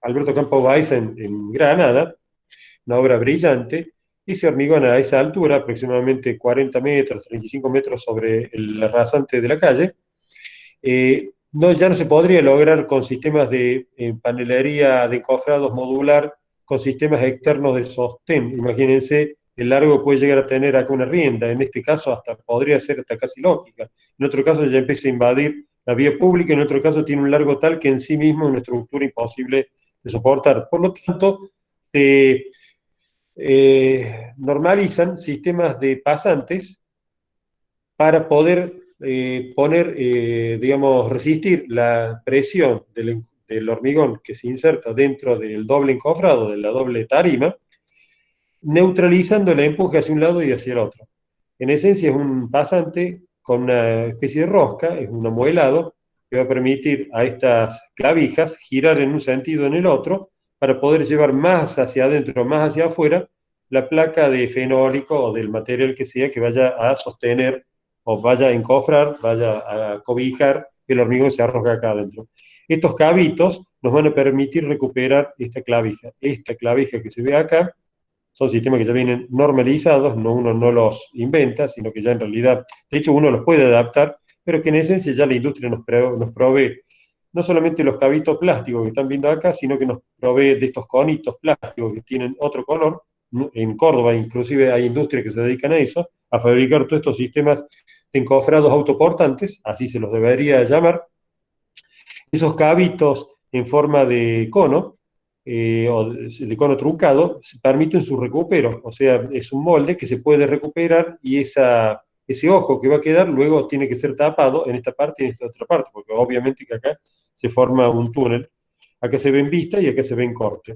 Alberto Campo Baeza en Granada, una obra brillante, y se hormigona a esa altura, aproximadamente 40 metros, 35 metros sobre el rasante de la calle. No, ya no se podría lograr con sistemas de panelería de encofrados modular, con sistemas externos de sostén. Imagínense, el largo puede llegar a tener acá una rienda, en este caso hasta podría ser hasta casi lógica. En otro caso ya empieza a invadir la vía pública, en otro caso tiene un largo tal que en sí mismo es una estructura imposible de soportar. Por lo tanto, normalizan sistemas de pasantes para poder poner, digamos, resistir la presión del hormigón que se inserta dentro del doble encofrado, de la doble tarima, neutralizando el empuje hacia un lado y hacia el otro. En esencia es un pasante con una especie de rosca, es un amueblado que va a permitir a estas clavijas girar en un sentido o en el otro para poder llevar más hacia adentro, más hacia afuera, la placa de fenólico o del material que sea que vaya a sostener o vaya a encofrar, vaya a cobijar el hormigón que se arroja acá adentro. Estos cabitos nos van a permitir recuperar esta clavija. Esta clavija que se ve acá son sistemas que ya vienen normalizados, no, uno no los inventa, sino que ya en realidad, de hecho uno los puede adaptar, pero que en esencia ya la industria nos provee no solamente los cabitos plásticos que están viendo acá, sino que nos provee de estos conitos plásticos que tienen otro color. En Córdoba inclusive hay industrias que se dedican a eso, a fabricar todos estos sistemas de encofrados autoportantes, así se los debería llamar. Esos cabitos en forma de cono, o de cono truncado, permiten su recupero, o sea, es un molde que se puede recuperar y ese ojo que va a quedar luego tiene que ser tapado en esta parte y en esta otra parte, porque obviamente que acá se forma un túnel, acá se ve en vista y acá se ve en corte.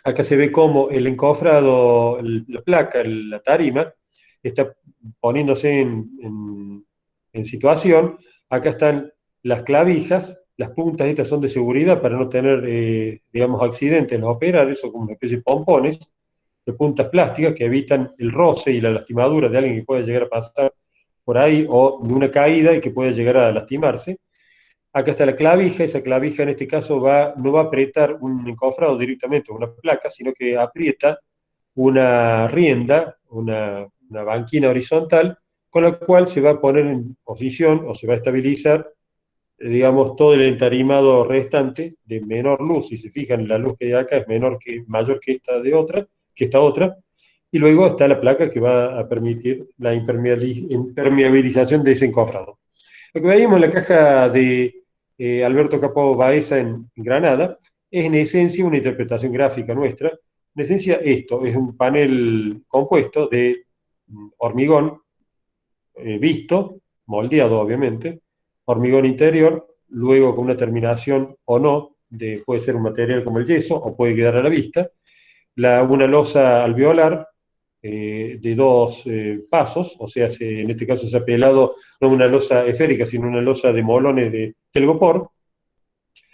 Acá se ve cómo el encofrado, la placa, la tarima, está poniéndose en situación. Acá están las clavijas, las puntas estas son de seguridad para no tener, digamos, accidentes en los operarios, son como una especie de pompones de puntas plásticas que evitan el roce y la lastimadura de alguien que pueda llegar a pasar por ahí o de una caída y que pueda llegar a lastimarse. Acá está la clavija, esa clavija en este caso no va a apretar un encofrado directamente, una placa, sino que aprieta una rienda, una banquina horizontal, con la cual se va a poner en posición o se va a estabilizar, digamos, todo el entarimado restante de menor luz. Si se fijan, la luz que hay acá es mayor que esta otra, y luego está la placa que va a permitir la impermeabilización de ese encofrado. Lo que veíamos en la caja de Alberto Capó Baeza en Granada es en esencia una interpretación gráfica nuestra. En esencia esto es un panel compuesto de hormigón visto, moldeado obviamente, hormigón interior, luego con una terminación o no, puede ser un material como el yeso o puede quedar a la vista, una losa alveolar de dos pasos, o sea, en este caso se ha pelado no una losa esférica, sino una losa de molones de telgopor.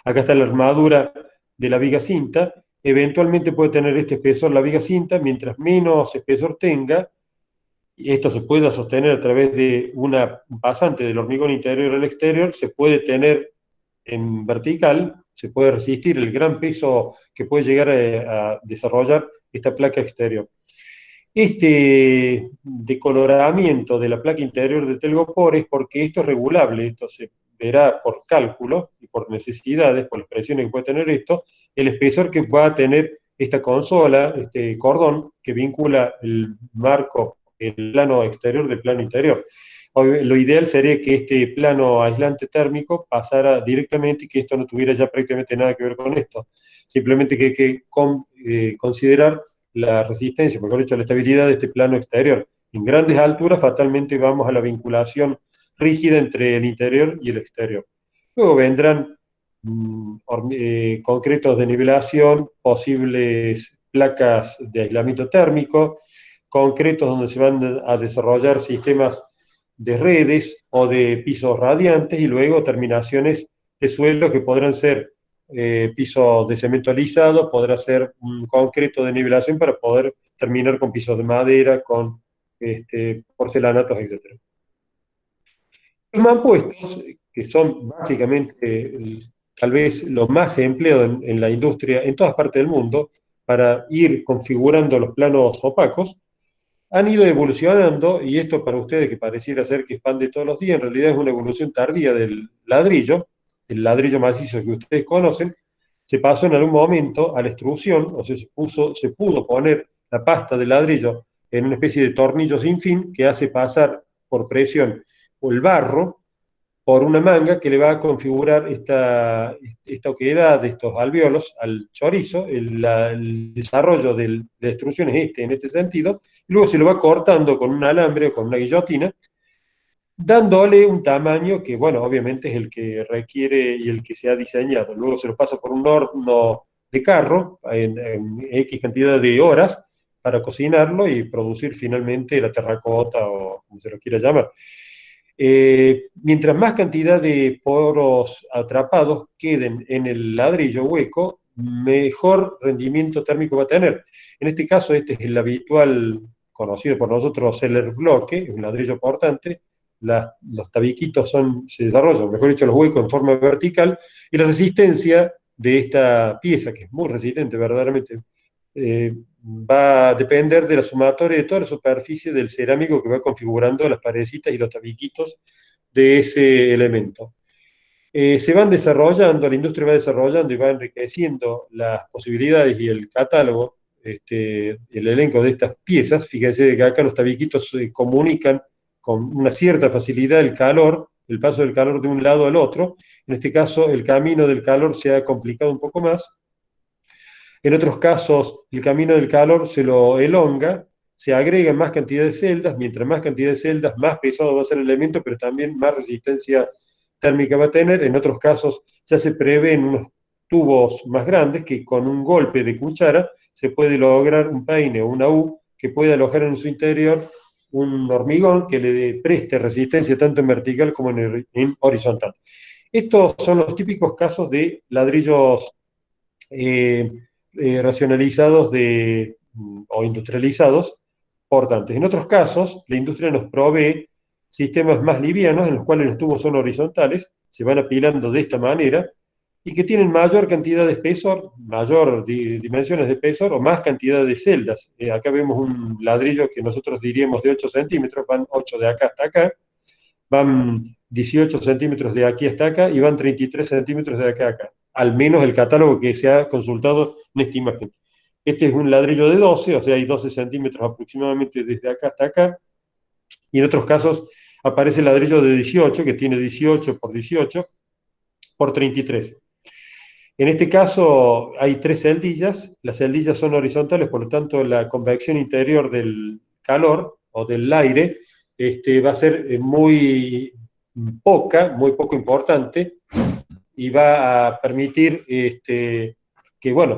Acá está la armadura de la viga cinta. Eventualmente puede tener este espesor la viga cinta, mientras menos espesor tenga, y esto se puede sostener a través de un pasante del hormigón interior al exterior, se puede tener en vertical, se puede resistir el gran peso que puede llegar a desarrollar esta placa exterior. Este decoloramiento de la placa interior de telgopor es porque esto es regulable, esto se verá por cálculo y por necesidades, por las presiones que puede tener esto, el espesor que va a tener esta consola, este cordón que vincula el marco, el plano exterior del plano interior. Lo ideal sería que este plano aislante térmico pasara directamente y que esto no tuviera ya prácticamente nada que ver con esto. Simplemente que hay que considerar la resistencia, mejor dicho, la estabilidad de este plano exterior. En grandes alturas, fatalmente vamos a la vinculación rígida entre el interior y el exterior. Luego vendrán concretos de nivelación, posibles placas de aislamiento térmico, concretos donde se van a desarrollar sistemas de redes o de pisos radiantes y luego terminaciones de suelo que podrán ser pisos de cemento alisado, podrá ser un concreto de nivelación para poder terminar con pisos de madera, con porcelanatos, etc. Los mampuestos, que son básicamente tal vez lo más empleado en la industria en todas partes del mundo, para ir configurando los planos opacos, han ido evolucionando, y esto para ustedes que pareciera ser que expande todos los días, en realidad es una evolución tardía del ladrillo, el ladrillo macizo que ustedes conocen, se pasó en algún momento a la extrusión, o sea, se pudo poner la pasta de ladrillo en una especie de tornillo sin fin que hace pasar por presión o el barro por una manga que le va a configurar esta oquedad de estos alvéolos al chorizo. El desarrollo de la extrusión es en este sentido, y luego se lo va cortando con un alambre o con una guillotina, dándole un tamaño que, bueno, obviamente es el que requiere y el que se ha diseñado. Luego se lo pasa por un horno de carro en X cantidad de horas para cocinarlo y producir finalmente la terracota o como se lo quiera llamar. Mientras más cantidad de poros atrapados queden en el ladrillo hueco, mejor rendimiento térmico va a tener. En este caso, este es el habitual, conocido por nosotros, Seller bloque, un ladrillo portante. Los tabiquitos se desarrollan, mejor dicho, los huecos en forma vertical, y la resistencia de esta pieza, que es muy resistente verdaderamente, va a depender de la sumatoria de toda la superficie del cerámico que va configurando las paredcitas y los tabiquitos de ese elemento. Se van desarrollando, la industria va desarrollando y va enriqueciendo las posibilidades y el catálogo, el elenco de estas piezas. Fíjense que acá los tabiquitos se comunican con una cierta facilidad el paso del calor de un lado al otro. En este caso, el camino del calor se ha complicado un poco más. En otros casos, el camino del calor se lo elonga, se agrega más cantidad de celdas, mientras más cantidad de celdas, más pesado va a ser el elemento, pero también más resistencia térmica va a tener. En otros casos ya se prevén unos tubos más grandes que con un golpe de cuchara se puede lograr un peine o una U que puede alojar en su interior un hormigón que le preste resistencia tanto en vertical como en horizontal. Estos son los típicos casos de ladrillos racionalizados o industrializados portantes. En otros casos, la industria nos provee sistemas más livianos en los cuales los tubos son horizontales, se van apilando de esta manera y que tienen mayor cantidad de espesor, mayor dimensiones de espesor o más cantidad de celdas. Acá vemos un ladrillo que nosotros diríamos de 8 centímetros, van 8 de acá hasta acá, van 18 centímetros de aquí hasta acá y van 33 centímetros de acá a acá. Al menos el catálogo que se ha consultado en esta imagen. Este es un ladrillo de 12, o sea, hay 12 centímetros aproximadamente desde acá hasta acá. Y en otros casos aparece el ladrillo de 18, que tiene 18 por 18 por 33. En este caso hay 3 celdillas. Las celdillas son horizontales, por lo tanto la convección interior del calor o del aire va a ser muy poco importante, y va a permitir que, bueno,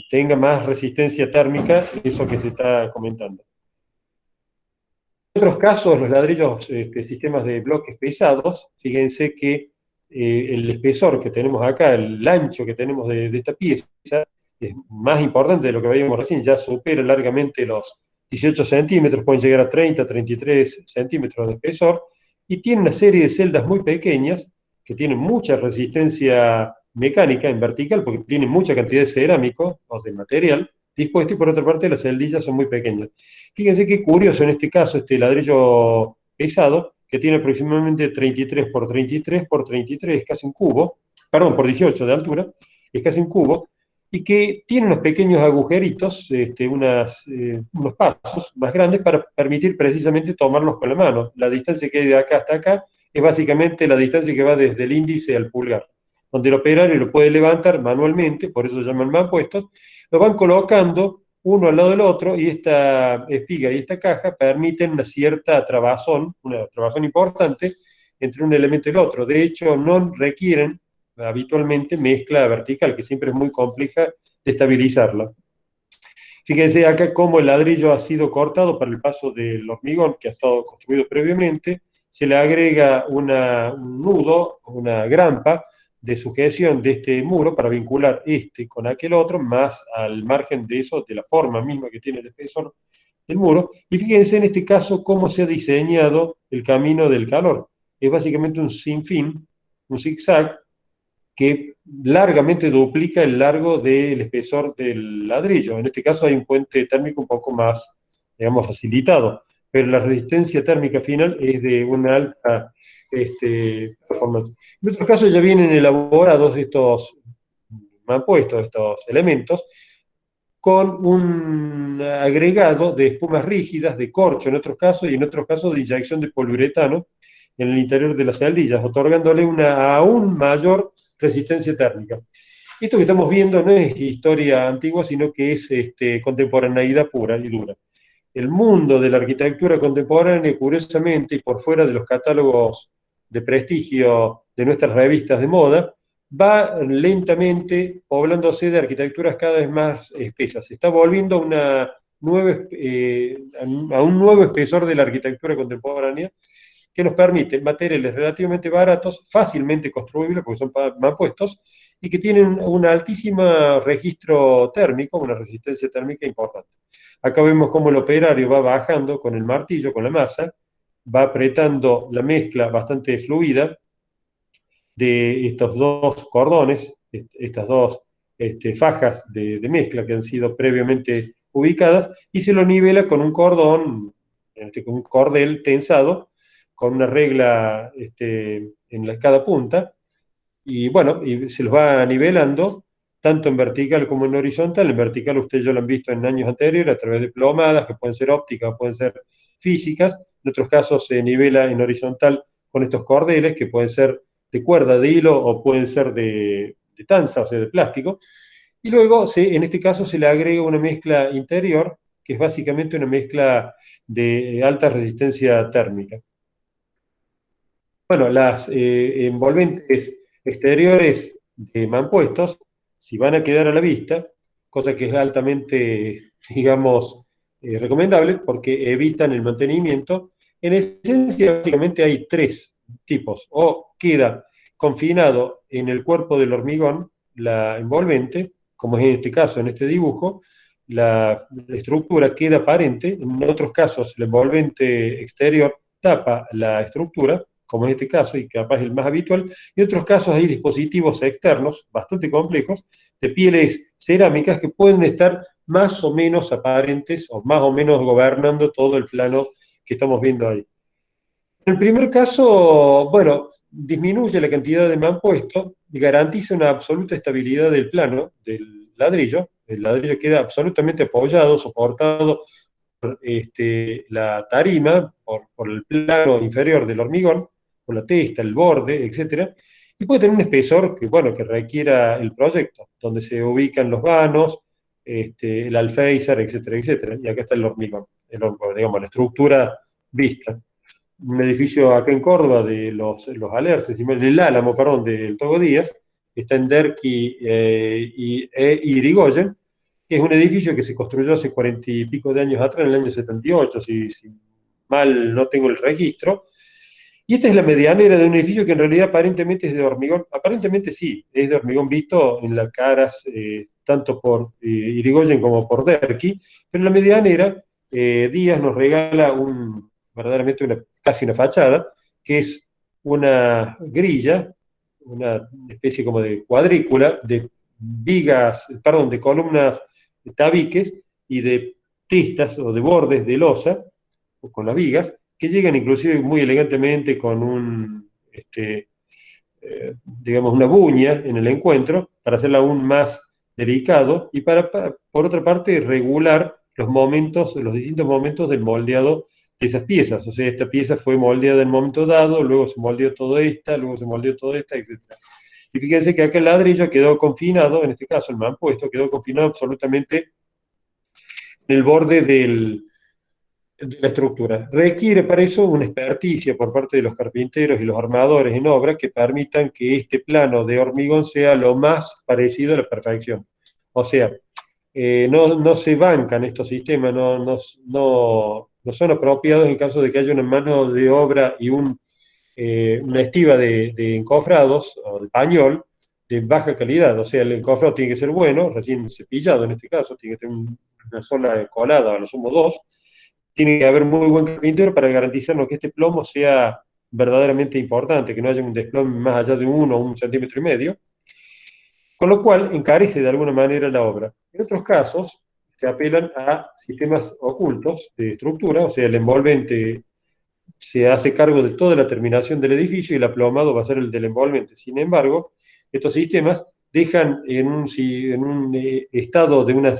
tenga más resistencia térmica, eso que se está comentando. En otros casos, los ladrillos, sistemas de bloques pesados, fíjense que el espesor que tenemos acá, el ancho que tenemos de esta pieza, es más importante de lo que veíamos recién, ya supera largamente los 18 centímetros, pueden llegar a 30, 33 centímetros de espesor, y tiene una serie de celdas muy pequeñas que tienen mucha resistencia mecánica en vertical, porque tienen mucha cantidad de cerámico o de material dispuesto, y por otra parte las celdillas son muy pequeñas. Fíjense qué curioso en este caso este ladrillo pesado, que tiene aproximadamente 33 por 33 por 33, es casi un cubo, perdón, por 18 de altura, es casi un cubo, y que tiene unos pequeños agujeritos, unos pasos más grandes para permitir precisamente tomarlos con la mano. La distancia que hay de acá hasta acá es básicamente la distancia que va desde el índice al pulgar, donde el operario lo puede levantar manualmente, por eso se llaman mampuestos, lo van colocando uno al lado del otro, y esta espiga y esta caja permiten una trabazón importante entre un elemento y el otro. De hecho, no requieren habitualmente mezcla vertical, que siempre es muy compleja de estabilizarla. Fíjense acá cómo el ladrillo ha sido cortado para el paso del hormigón que ha estado construido previamente. Se le agrega un nudo, una grampa de sujeción de este muro para vincular este con aquel otro, más al margen de eso, de la forma misma que tiene el espesor del muro. Y fíjense en este caso cómo se ha diseñado el camino del calor. Es básicamente un sinfín, un zigzag, que largamente duplica el largo del espesor del ladrillo. En este caso hay un puente térmico un poco más, digamos, facilitado, pero la resistencia térmica final es de una alta performance. En otros casos ya vienen elaborados estos mampuestos, estos elementos, con un agregado de espumas rígidas, de corcho en otros casos, y en otros casos de inyección de poliuretano en el interior de las celdillas, otorgándole una aún mayor resistencia térmica. Esto que estamos viendo no es historia antigua, sino que es contemporaneidad pura y dura. El mundo de la arquitectura contemporánea, curiosamente, y por fuera de los catálogos de prestigio de nuestras revistas de moda, va lentamente poblándose de arquitecturas cada vez más espesas. Se está volviendo a un nuevo espesor de la arquitectura contemporánea que nos permite materiales relativamente baratos, fácilmente construibles, porque son mampuestos, y que tienen un altísimo registro térmico, una resistencia térmica importante. Acá vemos cómo el operario va bajando con el martillo, con la masa, va apretando la mezcla bastante fluida de estos dos cordones, estas dos fajas de mezcla que han sido previamente ubicadas, y se lo nivela con un cordón, con un cordel tensado, con una regla en cada punta, y bueno, y se los va nivelando tanto en vertical como en horizontal. En vertical ustedes ya lo han visto en años anteriores a través de plomadas, que pueden ser ópticas, pueden ser físicas. En otros casos se nivela en horizontal con estos cordeles, que pueden ser de cuerda, de hilo, o pueden ser de tanza, o sea, de plástico. Y luego, en este caso, se le agrega una mezcla interior, que es básicamente una mezcla de alta resistencia térmica. Bueno, las envolventes exteriores de mampuestos, si van a quedar a la vista, cosa que es altamente, digamos, recomendable porque evitan el mantenimiento, en esencia básicamente hay tres tipos. O queda confinado en el cuerpo del hormigón la envolvente, como es en este caso, en este dibujo, la estructura queda aparente. En otros casos la envolvente exterior tapa la estructura, como en este caso, y capaz es el más habitual. En otros casos hay dispositivos externos, bastante complejos, de pieles cerámicas que pueden estar más o menos aparentes o más o menos gobernando todo el plano que estamos viendo ahí. En el primer caso, bueno, disminuye la cantidad de mampuesto y garantiza una absoluta estabilidad del plano, del ladrillo. El ladrillo queda absolutamente apoyado, soportado por la tarima, por el plano inferior del hormigón, por la testa, el borde, etcétera, y puede tener un espesor que, bueno, que requiera el proyecto, donde se ubican los vanos, el alféizar, etcétera, etcétera. Y acá está el hormigón, digamos, la estructura vista. Un edificio acá en Córdoba de los Alerces, el Álamo, perdón, del Togo Díaz, está en Derqui y Irigoyen, que es un edificio que se construyó hace 40 y pico de años atrás, en el año 78, si mal no tengo el registro. Y esta es la medianera de un edificio que en realidad aparentemente es de hormigón. Aparentemente sí, es de hormigón visto en las caras, tanto por Irigoyen como por Derqui, pero en la medianera Díaz nos regala verdaderamente casi una fachada, que es una grilla, una especie como de cuadrícula, de vigas, perdón, de columnas, de tabiques y de testas o de bordes de losa, o con las vigas, que llegan inclusive muy elegantemente con digamos, una buña en el encuentro, para hacerla aún más delicado, y por otra parte, regular los distintos momentos del moldeado de esas piezas. O sea, esta pieza fue moldeada en un momento dado, luego se moldeó toda esta, luego se moldeó toda esta, etc. Y fíjense que acá el ladrillo quedó confinado, en este caso el mampuesto, quedó confinado absolutamente el borde de la estructura. Requiere para eso una experticia por parte de los carpinteros y los armadores en obra que permitan que este plano de hormigón sea lo más parecido a la perfección. O sea, no se bancan estos sistemas, no son apropiados en caso de que haya una mano de obra y una estiva de encofrados o de pañol de baja calidad. O sea, el encofrado tiene que ser bueno, recién cepillado en este caso, tiene que tener una sola colada, a lo sumo dos. Tiene que haber muy buen carpintero para garantizarnos que este plomo sea verdaderamente importante, que no haya un desplome más allá de 1 o 1,5 centímetros. Con lo cual encarece de alguna manera la obra. En otros casos, se apelan a sistemas ocultos de estructura, o sea, el envolvente se hace cargo de toda la terminación del edificio y el aplomado va a ser el del envolvente. Sin embargo, estos sistemas dejan en un estado de una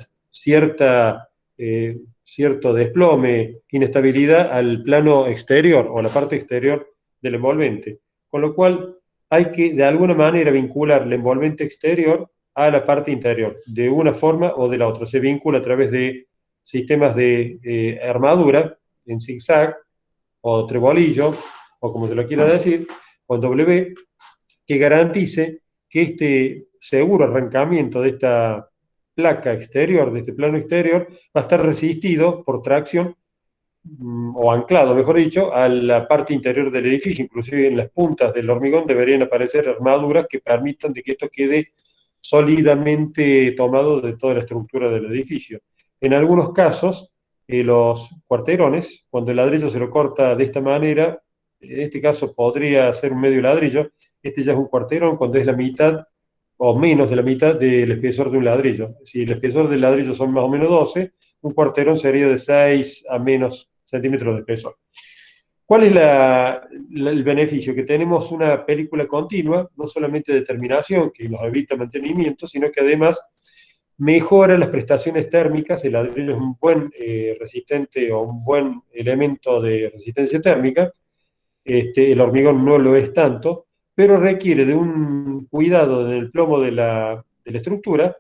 cierto desplome, inestabilidad al plano exterior o la parte exterior del envolvente. Con lo cual, hay que de alguna manera vincular el envolvente exterior a la parte interior, de una forma o de la otra. Se vincula a través de sistemas de armadura en zigzag, o trebolillo, o como se lo quiera decir, con W, que garantice que este seguro arrancamiento de esta placa exterior, de este plano exterior, va a estar resistido por tracción, o anclado, mejor dicho, a la parte interior del edificio. Inclusive en las puntas del hormigón deberían aparecer armaduras que permitan de que esto quede sólidamente tomado de toda la estructura del edificio. En algunos casos, los cuarterones, cuando el ladrillo se lo corta de esta manera, en este caso podría ser un medio ladrillo, este ya es un cuarterón cuando es la mitad o menos de la mitad del espesor de un ladrillo. Si el espesor del ladrillo son más o menos 12, un cuarterón sería de 6 a menos centímetros de espesor. ¿Cuál es el beneficio? Que tenemos una película continua, no solamente de terminación, que nos evita mantenimiento, sino que además mejora las prestaciones térmicas. El ladrillo es un buen resistente o un buen elemento de resistencia térmica. El hormigón no lo es tanto, pero requiere de un cuidado en el plomo de la estructura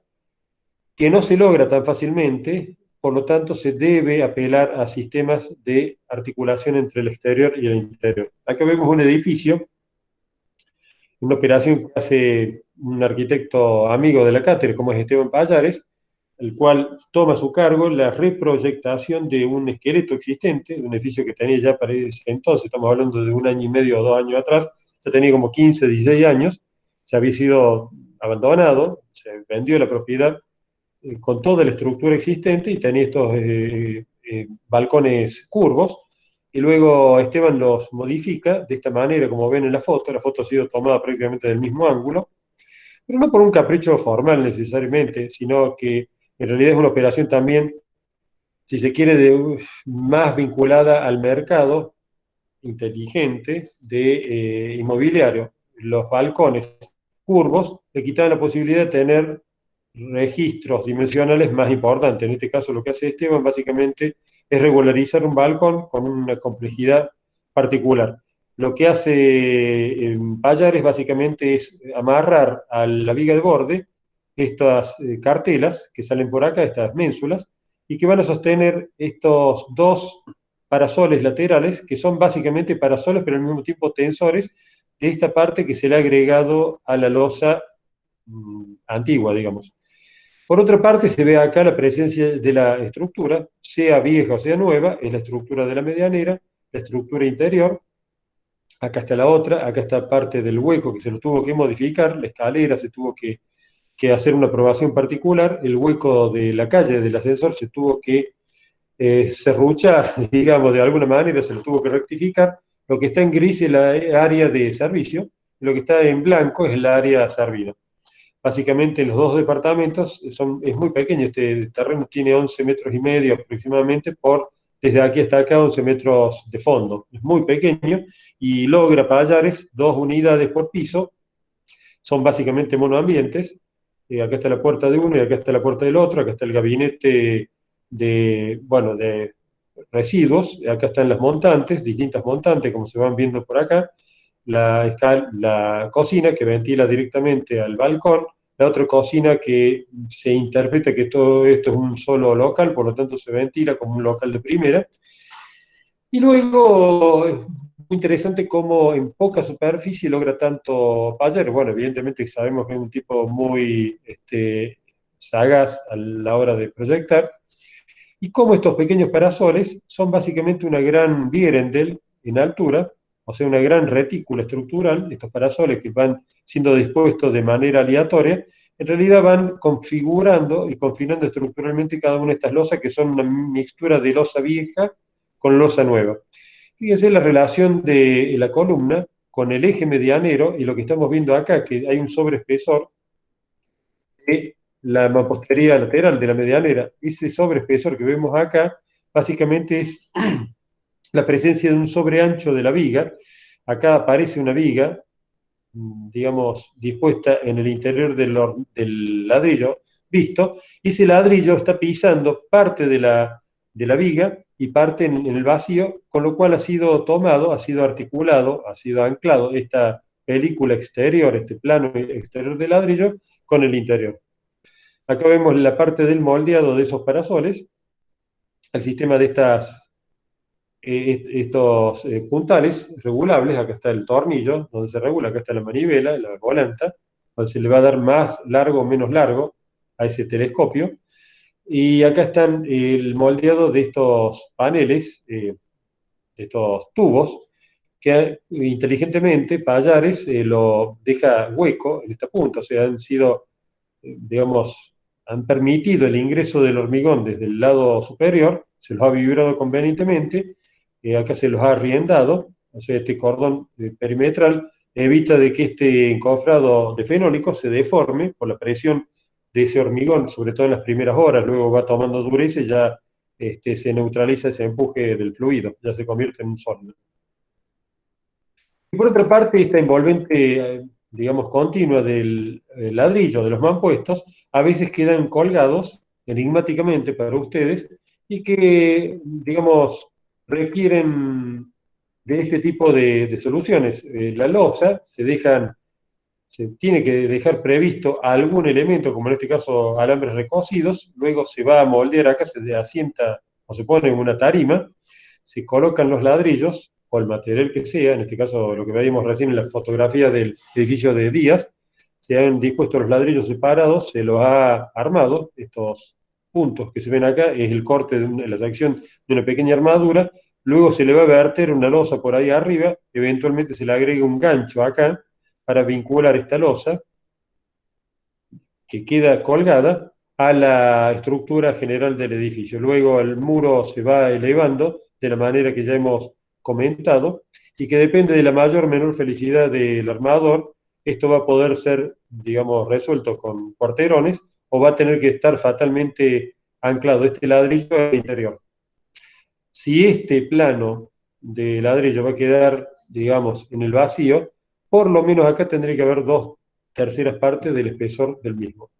que no se logra tan fácilmente. Por lo tanto, se debe apelar a sistemas de articulación entre el exterior y el interior. Acá vemos un edificio, una operación que hace un arquitecto amigo de la cátedra, como es Esteban Pallares, el cual toma a su cargo la reproyectación de un esqueleto existente, de un edificio que tenía ya para ese entonces, estamos hablando de 1 año y medio o 2 años atrás, ya tenía como 15, 16 años, se había sido abandonado, se vendió la propiedad con toda la estructura existente y tenía estos balcones curvos, y luego Esteban los modifica de esta manera, como ven en la foto ha sido tomada prácticamente del mismo ángulo, pero no por un capricho formal necesariamente, sino que en realidad es una operación también, si se quiere, más vinculada al mercado inteligente de inmobiliario. Los balcones curvos le quitaban la posibilidad de tener registros dimensionales más importantes. En este caso, lo que hace Esteban básicamente es regularizar un balcón con una complejidad particular. Lo que hace Pallares básicamente es amarrar a la viga de borde estas cartelas que salen por acá, estas ménsulas, y que van a sostener estos dos parasoles laterales, que son básicamente parasoles, pero al mismo tiempo tensores, de esta parte que se le ha agregado a la losa antigua, digamos. Por otra parte, se ve acá la presencia de la estructura, sea vieja o sea nueva, es la estructura de la medianera, la estructura interior. Acá está la otra, acá está parte del hueco que se lo tuvo que modificar, la escalera se tuvo que hacer una aprobación particular, el hueco de la calle del ascensor se tuvo que serruchar, digamos, de alguna manera, se lo tuvo que rectificar. Lo que está en gris es la área de servicio, lo que está en blanco es la área servida. Básicamente los dos departamentos es muy pequeño, este terreno tiene 11 metros y medio aproximadamente desde aquí hasta acá 11 metros de fondo, es muy pequeño y logra Pallares 2 unidades por piso, son básicamente monoambientes. Acá está la puerta de uno y acá está la puerta del otro, acá está el gabinete de residuos, acá están las montantes, distintas montantes como se van viendo por acá, la cocina que ventila directamente al balcón, La otra cocina que se interpreta que todo esto es un solo local, por lo tanto se ventila como un local de primera. Y luego es muy interesante cómo en poca superficie logra tanto Bayer. Bueno, evidentemente sabemos que es un tipo muy sagaz a la hora de proyectar, y cómo estos pequeños parasoles son básicamente una gran Vierendel en altura, o sea, una gran retícula estructural. Estos parasoles que van siendo dispuestos de manera aleatoria, en realidad van configurando y confinando estructuralmente cada una de estas losas, que son una mixtura de losa vieja con losa nueva. Fíjense la relación de la columna con el eje medianero y lo que estamos viendo acá, que hay un sobreespesor de la mampostería lateral de la medianera. Ese sobreespesor que vemos acá básicamente es la presencia de un sobreancho de la viga. Acá aparece una viga, digamos, dispuesta en el interior del ladrillo visto, y ese ladrillo está pisando parte de la viga y parte en el vacío, con lo cual ha sido tomado, ha sido articulado, ha sido anclado esta película exterior, este plano exterior del ladrillo, con el interior. Acá vemos la parte del moldeado de esos parasoles, el sistema de estos puntales regulables. Acá está el tornillo donde se regula, acá está la manivela, la volanta, donde se le va a dar más largo o menos largo a ese telescopio. Y acá están el moldeado de estos paneles, de estos tubos, que inteligentemente Pallares lo deja hueco en esta punta, o sea, han sido, digamos, han permitido el ingreso del hormigón desde el lado superior, se los ha vibrado convenientemente, acá se los ha arriendado, o sea, este cordón perimetral evita de que este encofrado de fenólico se deforme por la presión de ese hormigón, sobre todo en las primeras horas. Luego va tomando dureza y ya se neutraliza ese empuje del fluido, ya se convierte en un sólido. Y por otra parte, esta envolvente, digamos, continua del ladrillo, de los mampuestos, a veces quedan colgados enigmáticamente para ustedes, y que, digamos, requieren de este tipo de soluciones. La losa se tiene que dejar previsto algún elemento, como en este caso alambres recocidos, luego se va a moldear acá, se asienta o se pone en una tarima, se colocan los ladrillos o el material que sea, en este caso lo que veíamos recién en la fotografía del edificio de Díaz, se han dispuesto los ladrillos separados, se los ha armado. Estos puntos que se ven acá es el corte de la sección de una pequeña armadura. Luego se le va a verter una losa por ahí arriba, eventualmente se le agrega un gancho acá para vincular esta losa que queda colgada a la estructura general del edificio. Luego el muro se va elevando de la manera que ya hemos comentado, y que depende de la mayor o menor felicidad del armador. Esto va a poder ser, digamos, resuelto con cuarterones, o va a tener que estar fatalmente anclado este ladrillo al interior. Si este plano de ladrillo va a quedar, digamos, en el vacío, por lo menos acá tendría que haber 2/3 partes del espesor del mismo.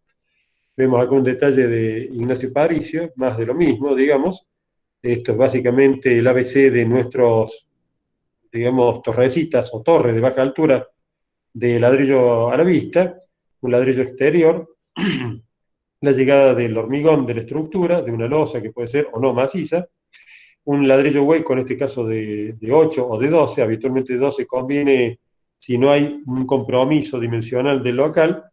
Vemos acá un detalle de Ignacio Paricio, más de lo mismo, digamos. Esto es básicamente el ABC de nuestros, digamos, torrecitas o torres de baja altura de ladrillo a la vista, un ladrillo exterior, la llegada del hormigón de la estructura, de una losa que puede ser o no maciza, un ladrillo hueco, en este caso de 8 o de 12, habitualmente 12 conviene si no hay un compromiso dimensional del local,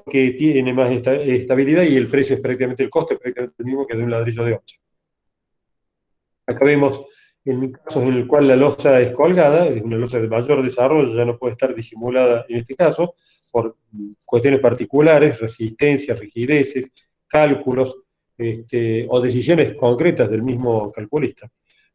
que tiene más estabilidad, y el precio es prácticamente, el coste es prácticamente el mismo que de un ladrillo de 8. Acá vemos en casos en el cual la losa es colgada, es una losa de mayor desarrollo, ya no puede estar disimulada en este caso, por cuestiones particulares, resistencia, rigideces, cálculos, o decisiones concretas del mismo calculista.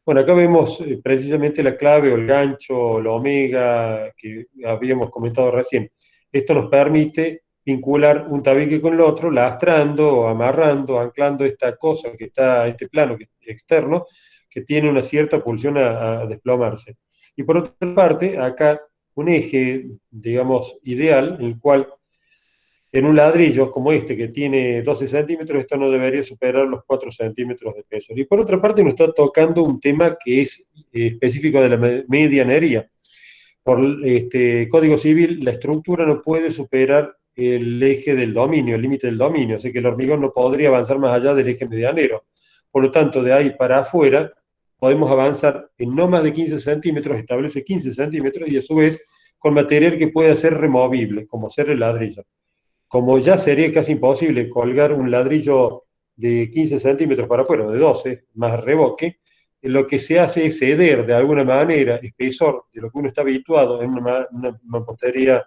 Bueno, acá vemos precisamente la clave o el gancho, la omega que habíamos comentado recién. Esto nos permite vincular un tabique con el otro, lastrando, amarrando, anclando esta cosa que está, este plano externo, que tiene una cierta pulsión a desplomarse. Y por otra parte, acá un eje, digamos, ideal, en el cual en un ladrillo como este, que tiene 12 centímetros, esto no debería superar los 4 centímetros de peso. Y por otra parte nos está tocando un tema que es específico de la medianería. Por Código Civil, la estructura no puede superar el eje del dominio, el límite del dominio, o sea que el hormigón no podría avanzar más allá del eje medianero. Por lo tanto, de ahí para afuera podemos avanzar en no más de 15 centímetros, establece 15 centímetros, y a su vez con material que pueda ser removible, como ser el ladrillo. Como ya sería casi imposible colgar un ladrillo de 15 centímetros para afuera, de 12, más reboque, lo que se hace es ceder de alguna manera espesor de lo que uno está habituado en una mampostería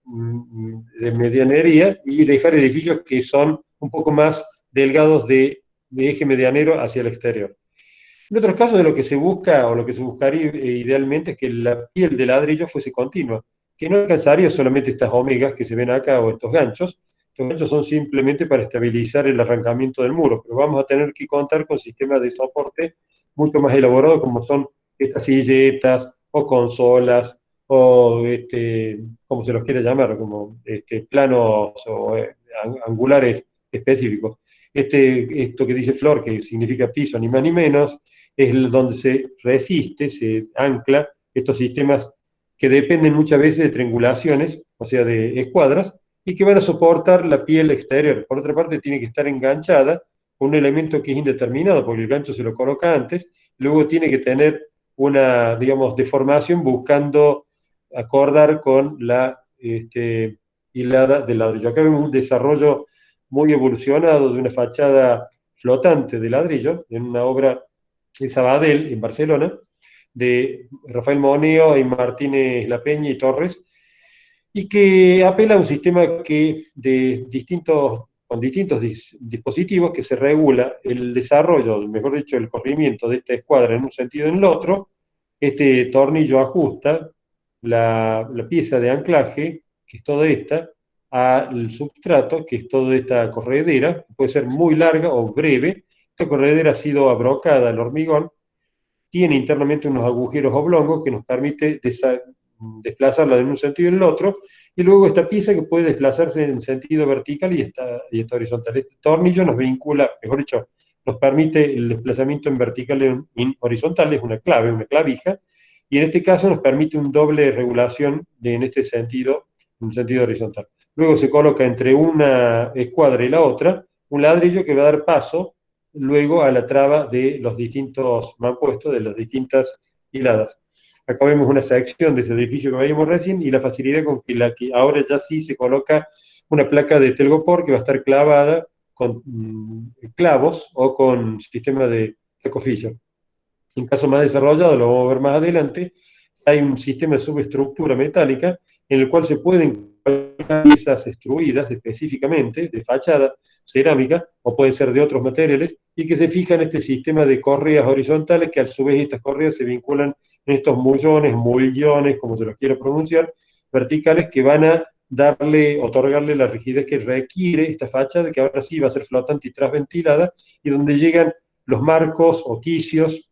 de medianería y dejar edificios que son un poco más delgados de eje medianero hacia el exterior. En otros casos, de lo que se busca o lo que se buscaría idealmente es que la piel del ladrillo fuese continua, que no alcanzaría solamente estas omegas que se ven acá o estos ganchos. Estos ganchos son simplemente para estabilizar el arrancamiento del muro, pero vamos a tener que contar con sistemas de soporte mucho más elaborados como son estas silletas o consolas o, como se los quiere llamar, como planos o angulares específicos. Esto que dice Flor, que significa piso, ni más ni menos, es donde se resiste, se ancla estos sistemas que dependen muchas veces de triangulaciones, o sea, de escuadras, y que van a soportar la piel exterior. Por otra parte, tiene que estar enganchada con un elemento que es indeterminado, porque el gancho se lo coloca antes, luego tiene que tener una, digamos, deformación buscando acordar con la hilada del ladrillo. Acá vemos un desarrollo muy evolucionado de una fachada flotante de ladrillo, en una obra en Sabadell, en Barcelona, de Rafael Moneo y Martínez Lapeña y Torres, y que apela a un sistema con distintos dispositivos que se regula el desarrollo, mejor dicho, el corrimiento de esta escuadra en un sentido o en el otro. Este tornillo ajusta la pieza de anclaje, que es toda esta, al substrato, que es toda esta corredera, que puede ser muy larga o breve. Esta corredera ha sido abrocada al hormigón, tiene internamente unos agujeros oblongos que nos permite desplazarla en un sentido y en el otro, y luego esta pieza que puede desplazarse en sentido vertical y esta horizontal. Este tornillo nos vincula, mejor dicho, nos permite el desplazamiento en vertical y en horizontal, es una clave, una clavija, y en este caso nos permite un doble regulación en este sentido, en sentido horizontal. Luego se coloca entre una escuadra y la otra un ladrillo que va a dar paso luego a la traba de los distintos mampuestos, de las distintas hiladas. Acá vemos una sección de ese edificio que veíamos recién y la facilidad con que ahora ya sí se coloca una placa de telgopor que va a estar clavada con clavos o con sistema de tacofillo. En caso más desarrollado, lo vamos a ver más adelante, hay un sistema de subestructura metálica en el cual se pueden colocar piezas extruidas específicamente de fachada cerámica o pueden ser de otros materiales y que se fijan en este sistema de correas horizontales que a su vez estas correas se vinculan en estos mullones, como se los quiera pronunciar, verticales que van a otorgarle la rigidez que requiere esta fachada, que ahora sí va a ser flotante y trasventilada, y donde llegan los marcos o quicios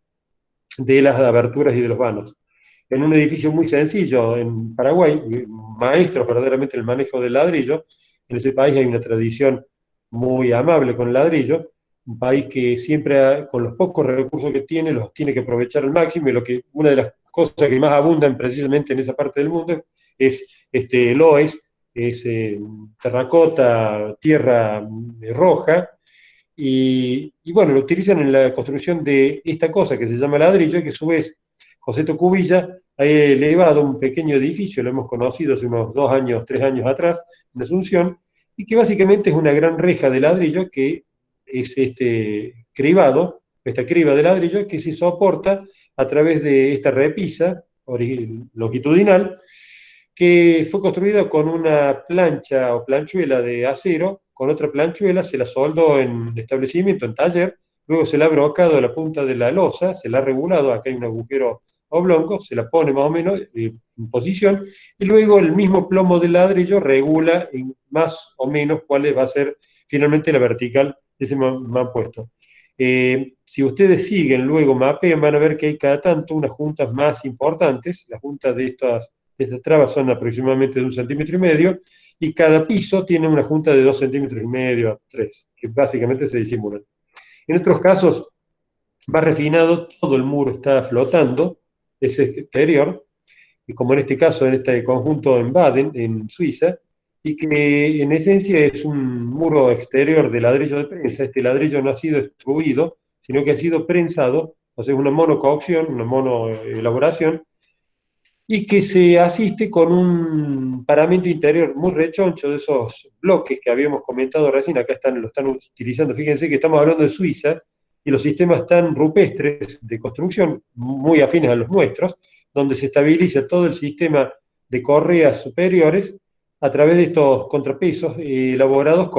de las aberturas y de los vanos. En un edificio muy sencillo en Paraguay, maestro verdaderamente el manejo del ladrillo, en ese país hay una tradición muy amable con el ladrillo, un país que siempre, con los pocos recursos que tiene, los tiene que aprovechar al máximo, y una de las cosas que más abundan precisamente en esa parte del mundo es el OES, es terracota, tierra roja, y bueno, lo utilizan en la construcción de esta cosa que se llama ladrillo, que a su vez Joseto Cubilla ha elevado un pequeño edificio, lo hemos conocido hace unos 2 años, 3 años atrás, en Asunción, y que básicamente es una gran reja de ladrillo que es esta criba de ladrillo que se soporta a través de esta repisa longitudinal, que fue construida con una plancha o planchuela de acero, con otra planchuela, se la soldó en establecimiento, en taller, luego se la ha brocado a la punta de la losa, se la ha regulado, acá hay un agujero oblongo, se la pone más o menos en posición, y luego el mismo plomo del ladrillo regula más o menos cuál va a ser finalmente la vertical de ese mampuesto. Si ustedes siguen luego, mapean, van a ver que hay cada tanto unas juntas más importantes, las juntas de estas trabas son aproximadamente de 1,5 cm, y cada piso tiene una junta de 2,5 cm a 3, que básicamente se disimulan. En otros casos, más refinado, todo el muro está flotando, es exterior, y como en este caso, en este conjunto en Baden, en Suiza, y que en esencia es un muro exterior de ladrillo de prensa. Este ladrillo no ha sido extruido, sino que ha sido prensado, o sea, una monococción, una monoelaboración, y que se asiste con un paramento interior muy rechoncho de esos bloques que habíamos comentado recién. Acá lo están utilizando. Fíjense que estamos hablando de Suiza y los sistemas tan rupestres de construcción, muy afines a los nuestros, donde se estabiliza todo el sistema de correas superiores a través de estos contrapesos elaborados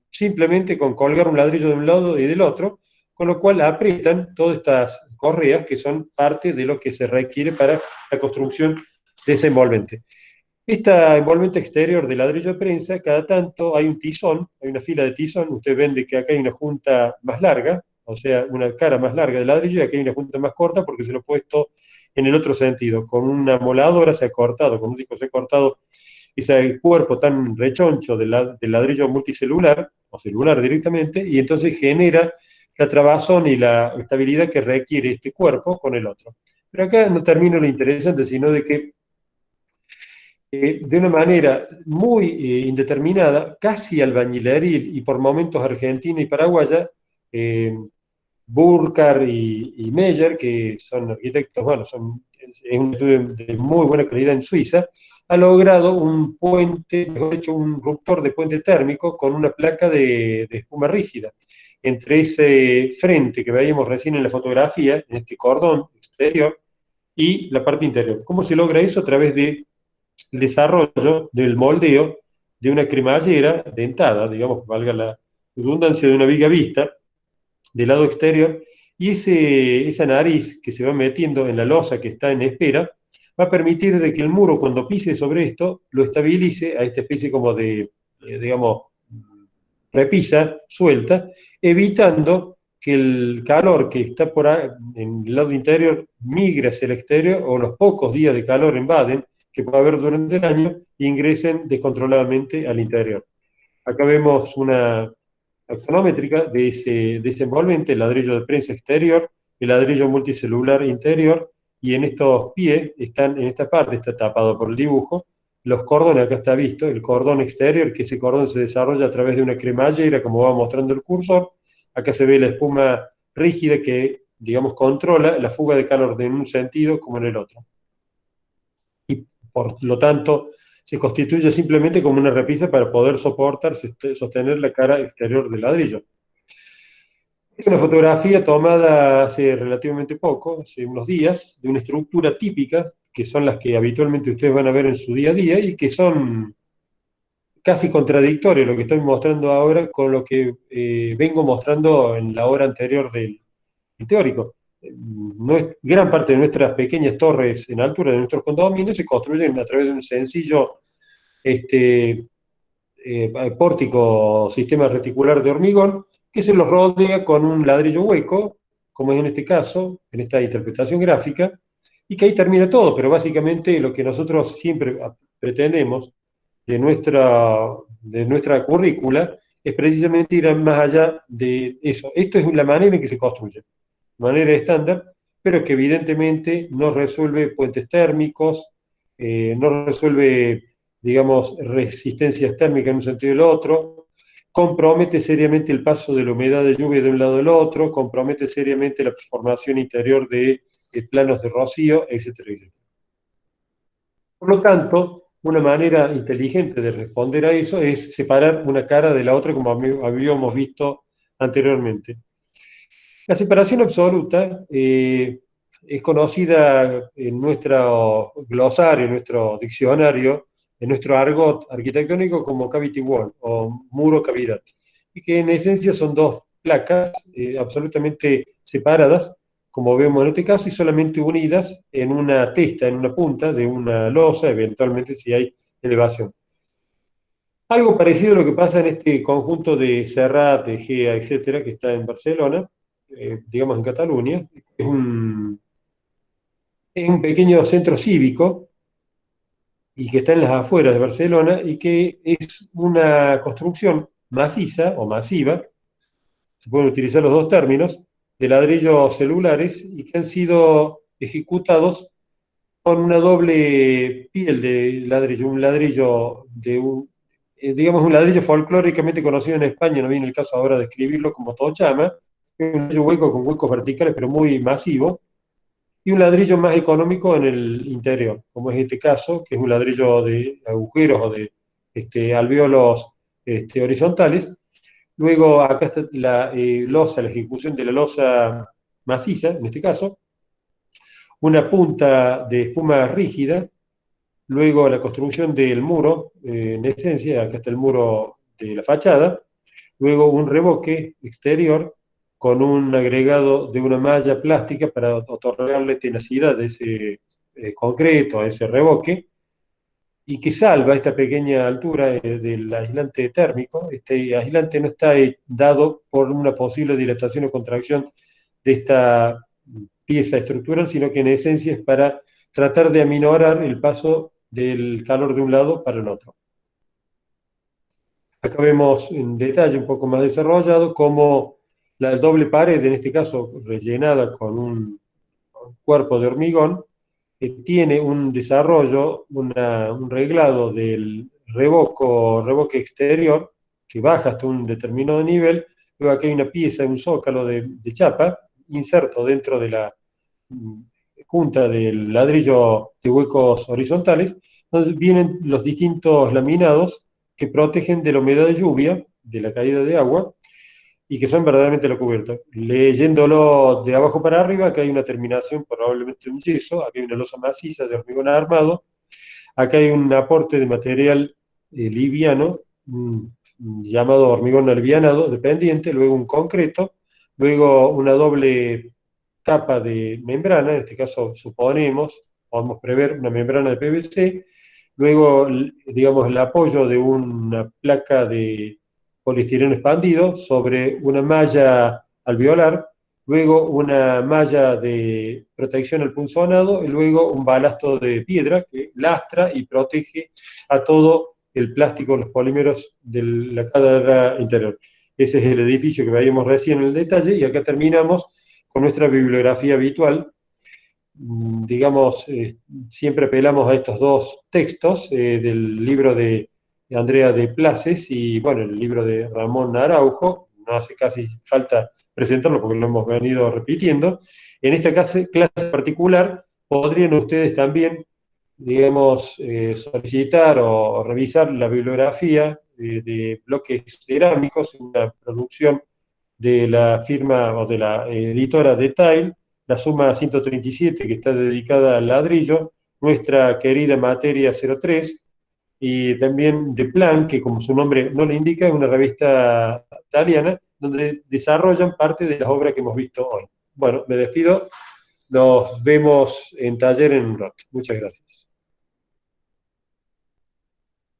simplemente con colgar un ladrillo de un lado y del otro, con lo cual aprietan todas estas correas que son parte de lo que se requiere para la construcción de ese envolvente. Esta envolvente exterior de ladrillo de prensa, cada tanto hay un tizón, hay una fila de tizón. Usted ven que acá hay una junta más larga, o sea, una cara más larga de ladrillo, y aquí hay una junta más corta porque se lo he puesto en el otro sentido. Con una moladora se ha cortado, con un disco se ha cortado ese cuerpo tan rechoncho del ladrillo multicelular, o celular directamente, y entonces genera la trabazón y la estabilidad que requiere este cuerpo con el otro. Pero acá no termina lo interesante, sino de que de una manera muy indeterminada, casi albañileril y por momentos argentina y paraguaya, eh, Burkhardt y Meyer, que son arquitectos, bueno, es un estudio de muy buena calidad en Suiza, ha logrado un puente, mejor dicho, un ruptor de puente térmico con una placa de espuma rígida. Entre ese frente que veíamos recién en la fotografía, en este cordón exterior, y la parte interior. ¿Cómo se logra eso? A través del desarrollo del moldeo de una cremallera dentada, digamos, valga la redundancia, de una viga vista del lado exterior, y esa nariz que se va metiendo en la losa que está en espera va a permitir de que el muro, cuando pise sobre esto, lo estabilice a esta especie como de, digamos, repisa suelta, evitando que el calor que está por ahí, en el lado interior, migre hacia el exterior, o los pocos días de calor en Baden que puede haber durante el año, ingresen descontroladamente al interior. Acá vemos una actonométrica de ese envolvente, el ladrillo de prensa exterior, el ladrillo multicelular interior, y en estos pies, en esta parte está tapado por el dibujo, los cordones, acá está visto, el cordón exterior, que ese cordón se desarrolla a través de una cremallera, como va mostrando el cursor. Acá se ve la espuma rígida que, digamos, controla la fuga de calor en un sentido como en el otro. Y por lo tanto, se constituye simplemente como una repisa para poder sostener la cara exterior del ladrillo. Es una fotografía tomada hace relativamente poco, hace unos días, de una estructura típica, que son las que habitualmente ustedes van a ver en su día a día y que son casi contradictorias lo que estoy mostrando ahora con lo que vengo mostrando en la hora anterior del teórico. Gran parte de nuestras pequeñas torres en altura de nuestros condominios se construyen a través de un sencillo pórtico sistema reticular de hormigón que se los rodea con un ladrillo hueco, como es en este caso, en esta interpretación gráfica, y que ahí termina todo, pero básicamente lo que nosotros siempre pretendemos de nuestra currícula es precisamente ir más allá de eso. Esto es la manera en que se construye, de manera estándar, pero que evidentemente no resuelve puentes térmicos, no resuelve, digamos, resistencias térmicas en un sentido y el otro, compromete seriamente el paso de la humedad de lluvia de un lado al otro, compromete seriamente la formación interior de planos de rocío, etcétera, etcétera. Por lo tanto, una manera inteligente de responder a eso es separar una cara de la otra, como habíamos visto anteriormente. La separación absoluta es conocida en nuestro glosario, en nuestro diccionario, en nuestro argot arquitectónico como cavity wall o muro cavidad, y que en esencia son dos placas absolutamente separadas, como vemos en este caso, y solamente unidas en una testa, en una punta de una losa, eventualmente si hay elevación. Algo parecido a lo que pasa en este conjunto de Serrat, de Egea, etcétera, que está en Barcelona, digamos en Cataluña. Es un pequeño centro cívico y que está en las afueras de Barcelona y que es una construcción maciza o masiva, se pueden utilizar los dos términos, de ladrillos celulares y que han sido ejecutados con una doble piel de ladrillo, un ladrillo digamos, un ladrillo folclóricamente conocido en España, no viene el caso ahora de escribirlo, como tochama, un ladrillo hueco con huecos verticales, pero muy masivo, y un ladrillo más económico en el interior, como es este caso, que es un ladrillo de agujeros o de alvéolos horizontales. Luego acá está la losa, la ejecución de la losa maciza, en este caso, una punta de espuma rígida, luego la construcción del muro, en esencia, acá está el muro de la fachada, luego un revoque exterior con un agregado de una malla plástica para otorgarle tenacidad a ese concreto, a ese revoque, y que salva esta pequeña altura del aislante térmico. Este aislante no está dado por una posible dilatación o contracción de esta pieza estructural, sino que en esencia es para tratar de aminorar el paso del calor de un lado para el otro. Acá vemos en detalle un poco más desarrollado cómo la doble pared, en este caso rellenada con un cuerpo de hormigón, tiene un desarrollo, un reglado del revoque exterior que baja hasta un determinado nivel. Luego aquí hay una pieza, un zócalo de chapa, inserto dentro de la punta del ladrillo de huecos horizontales, donde vienen los distintos laminados que protegen de la humedad de lluvia, de la caída de agua, y que son verdaderamente la cubierta. Leyéndolo de abajo para arriba, acá hay una terminación, probablemente un yeso, acá hay una losa maciza de hormigón armado, acá hay un aporte de material liviano, llamado hormigón albianado, dependiente, luego un concreto, luego una doble capa de membrana, en este caso suponemos, podemos prever una membrana de PVC, luego, digamos, el apoyo de una placa de poliestireno expandido sobre una malla alveolar, luego una malla de protección al punzonado y luego un balasto de piedra que lastra y protege a todo el plástico, los polímeros de la cadera interior. Este es el edificio que veíamos recién en el detalle y acá terminamos con nuestra bibliografía habitual. Digamos, siempre apelamos a estos dos textos del libro de Andrea de Places y, bueno, el libro de Ramón Araujo. No hace casi falta presentarlo porque lo hemos venido repitiendo. En esta clase particular podrían ustedes también, digamos, solicitar o revisar la bibliografía de bloques cerámicos, una producción de la firma o de la editora Detail, la suma 137 que está dedicada al ladrillo, nuestra querida materia 03, y también De Plan, que como su nombre no le indica, es una revista italiana donde desarrollan parte de las obras que hemos visto hoy. Bueno, me despido, nos vemos en taller en un rato. Muchas gracias.